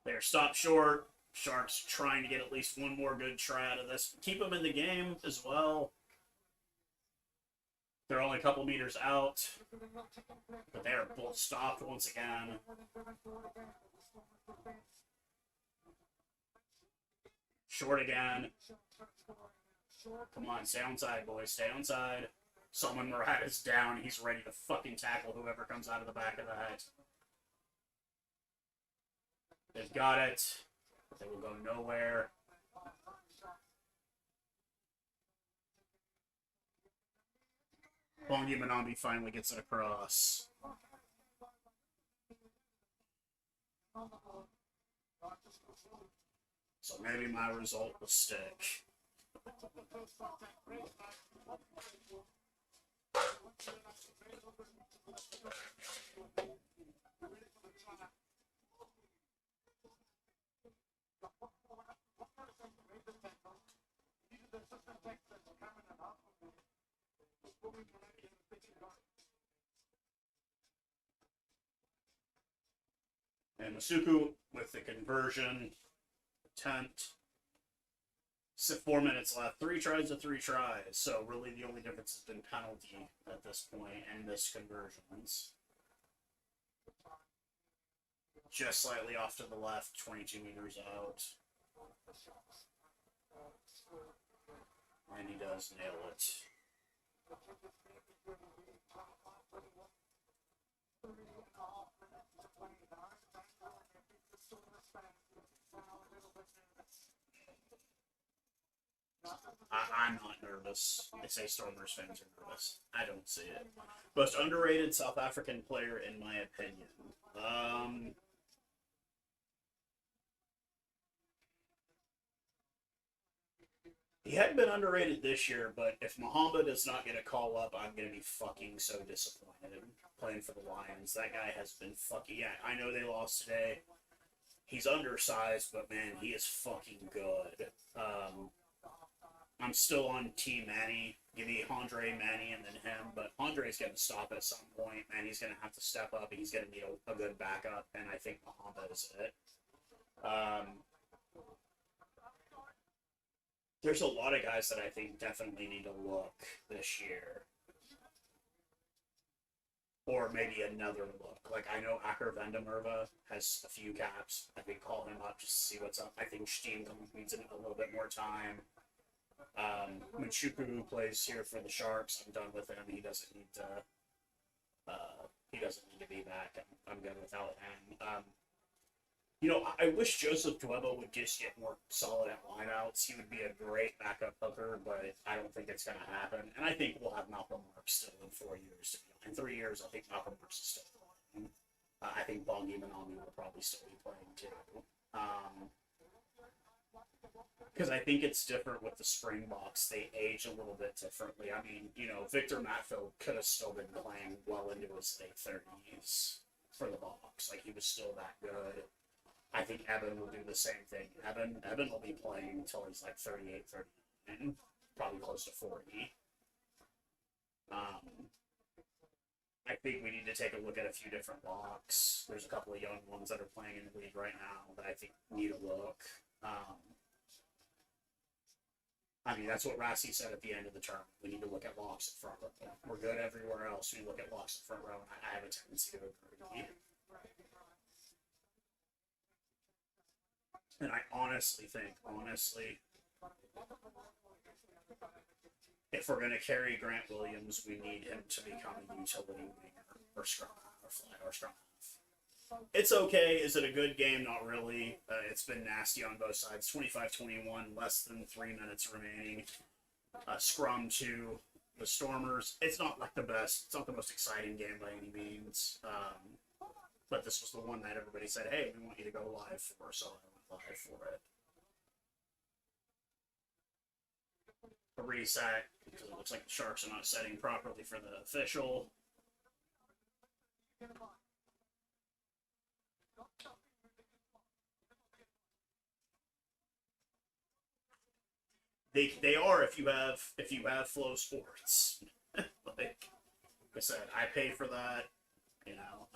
They're stopped short. Sharks trying to get at least one more good try out of this. Keep them in the game as well. They're only a couple meters out, but they're both stopped once again. Short again. Come on, stay on side, boys. Stay on side. Salman Murat is down. He's ready to fucking tackle whoever comes out of the back of the head. They've got it. They will go nowhere. Bongi Manambi finally gets it across. So maybe my result will stick. And Masuku with the conversion attempt. 4 minutes left. 3 tries to 3 tries. So really the only difference has been penalty at this point and missed conversions. Just slightly off to the left, 22 meters out. And he does nail it. I'm not nervous. They say Stormers fans are nervous. I don't see it. Most underrated South African player, in my opinion. He hadn't been underrated this year, but if Muhammad does not get a call up, I'm going to be fucking so disappointed playing for the Lions. That guy has been fucking... Yeah, I know they lost today. He's undersized, but man, he is fucking good. I'm still on Team Manny. Give me Andre, Manny, and then him. But Andre's going to stop at some point. Manny's going to have to step up, and he's going to need a good backup. And I think Muhammad is it. There's a lot of guys that I think definitely need to look this year. Or maybe another look. Like, I know Aker Vendemerva has a few caps. I think call him up just to see what's up. I think Steen needs a little bit more time. Machuku plays here for the Sharks. I'm done with him. He doesn't need to. He doesn't need to be back. I'm good without him. You know, I wish Joseph Dwebo would just get more solid at lineouts. He would be a great backup hooker, but I don't think it's going to happen. And I think we'll have Malcolm Marks still in 4 years. In 3 years, I think Malcolm Marks is still playing. I think Bongi Manami will probably still be playing too. Because I think it's different with the Springboks. They age a little bit differently. I mean, you know, Victor Matfield could have still been playing well into his late 30s for the Boks. Like, he was still that good. I think Evan will do the same thing. Evan will be playing until he's like 38, 39, probably close to 40. I think we need to take a look at a few different Boks. There's a couple of young ones that are playing in the league right now that I think need a look. I mean, that's what Rassi said at the end of the term. We need to look at locks in front row. We're good everywhere else. We look at locks in front row, and I have a tendency to agree. And I honestly think, if we're going to carry Grant Williams, we need him to become a utility winger or scrum or fly or scrum half. It's okay. Is it a good game? Not really. It's been nasty on both sides. 25-21, less than 3 minutes remaining. Scrum to the Stormers. It's not like the best. It's not the most exciting game by any means. But this was the one that everybody said, hey, we want you to go live for, so I went live for it. A reset, because it looks like the Sharks are not setting properly for the official. They are if you have Flow Sports. Like I said, I pay for that, you know.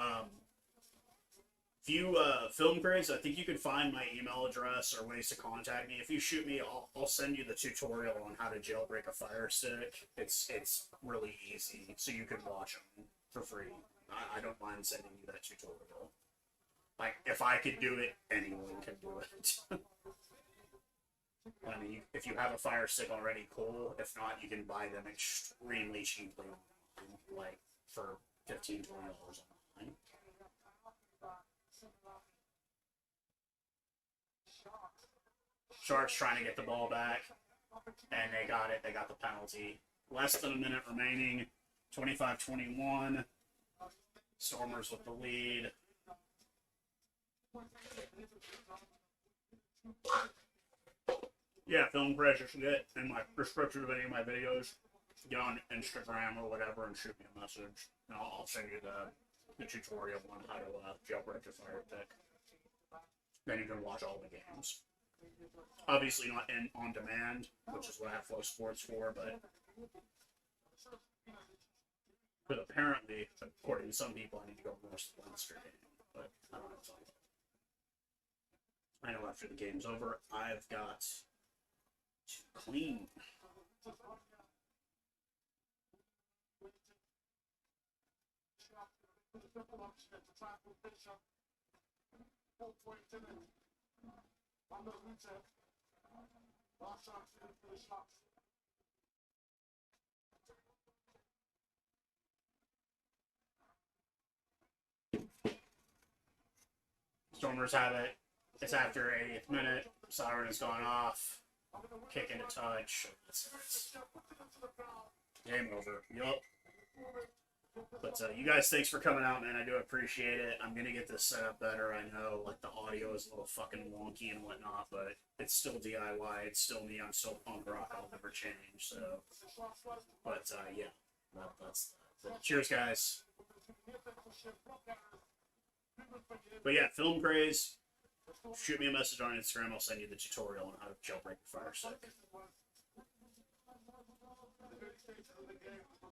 If you film grades, I think you can find my email address or ways to contact me. If you shoot me, I'll send you the tutorial on how to jailbreak a Fire Stick. It's really easy, so you can watch them for free. I don't mind sending you that tutorial. Like, if I could do it, anyone can do it. I mean, if you have a Fire Stick already, cool. If not, you can buy them extremely cheaply online, like for $15, $20 online. Sharks trying to get the ball back, and they got it. They got the penalty. Less than a minute remaining. 25-21. Stormers with the lead. Yeah, film pressure should get in my description of any of my videos. Get on Instagram or whatever and shoot me a message. And I'll send you the tutorial on how to jailbreak your Fire Stick. Then you can watch all the games. Obviously not on demand, which is what I have Flow Sports for, but apparently, according to some people, I need to go watch the Leinster game. But I don't know. I know after the game's over, I've got to clean. Stormers have it. It's after 80th minute. Siren has gone off. Kick into touch. Game over. Yup. But you guys, thanks for coming out, man. I do appreciate it. I'm gonna get this set up better. I know, like, the audio is a little fucking wonky and whatnot, but it's still DIY. It's still me. I'm still punk rock. I'll never change. So, but yeah, that's that. Cheers, guys. But yeah, Film Craze. Shoot me a message on Instagram. I'll send you the tutorial on how to jailbreak the Fire Stick.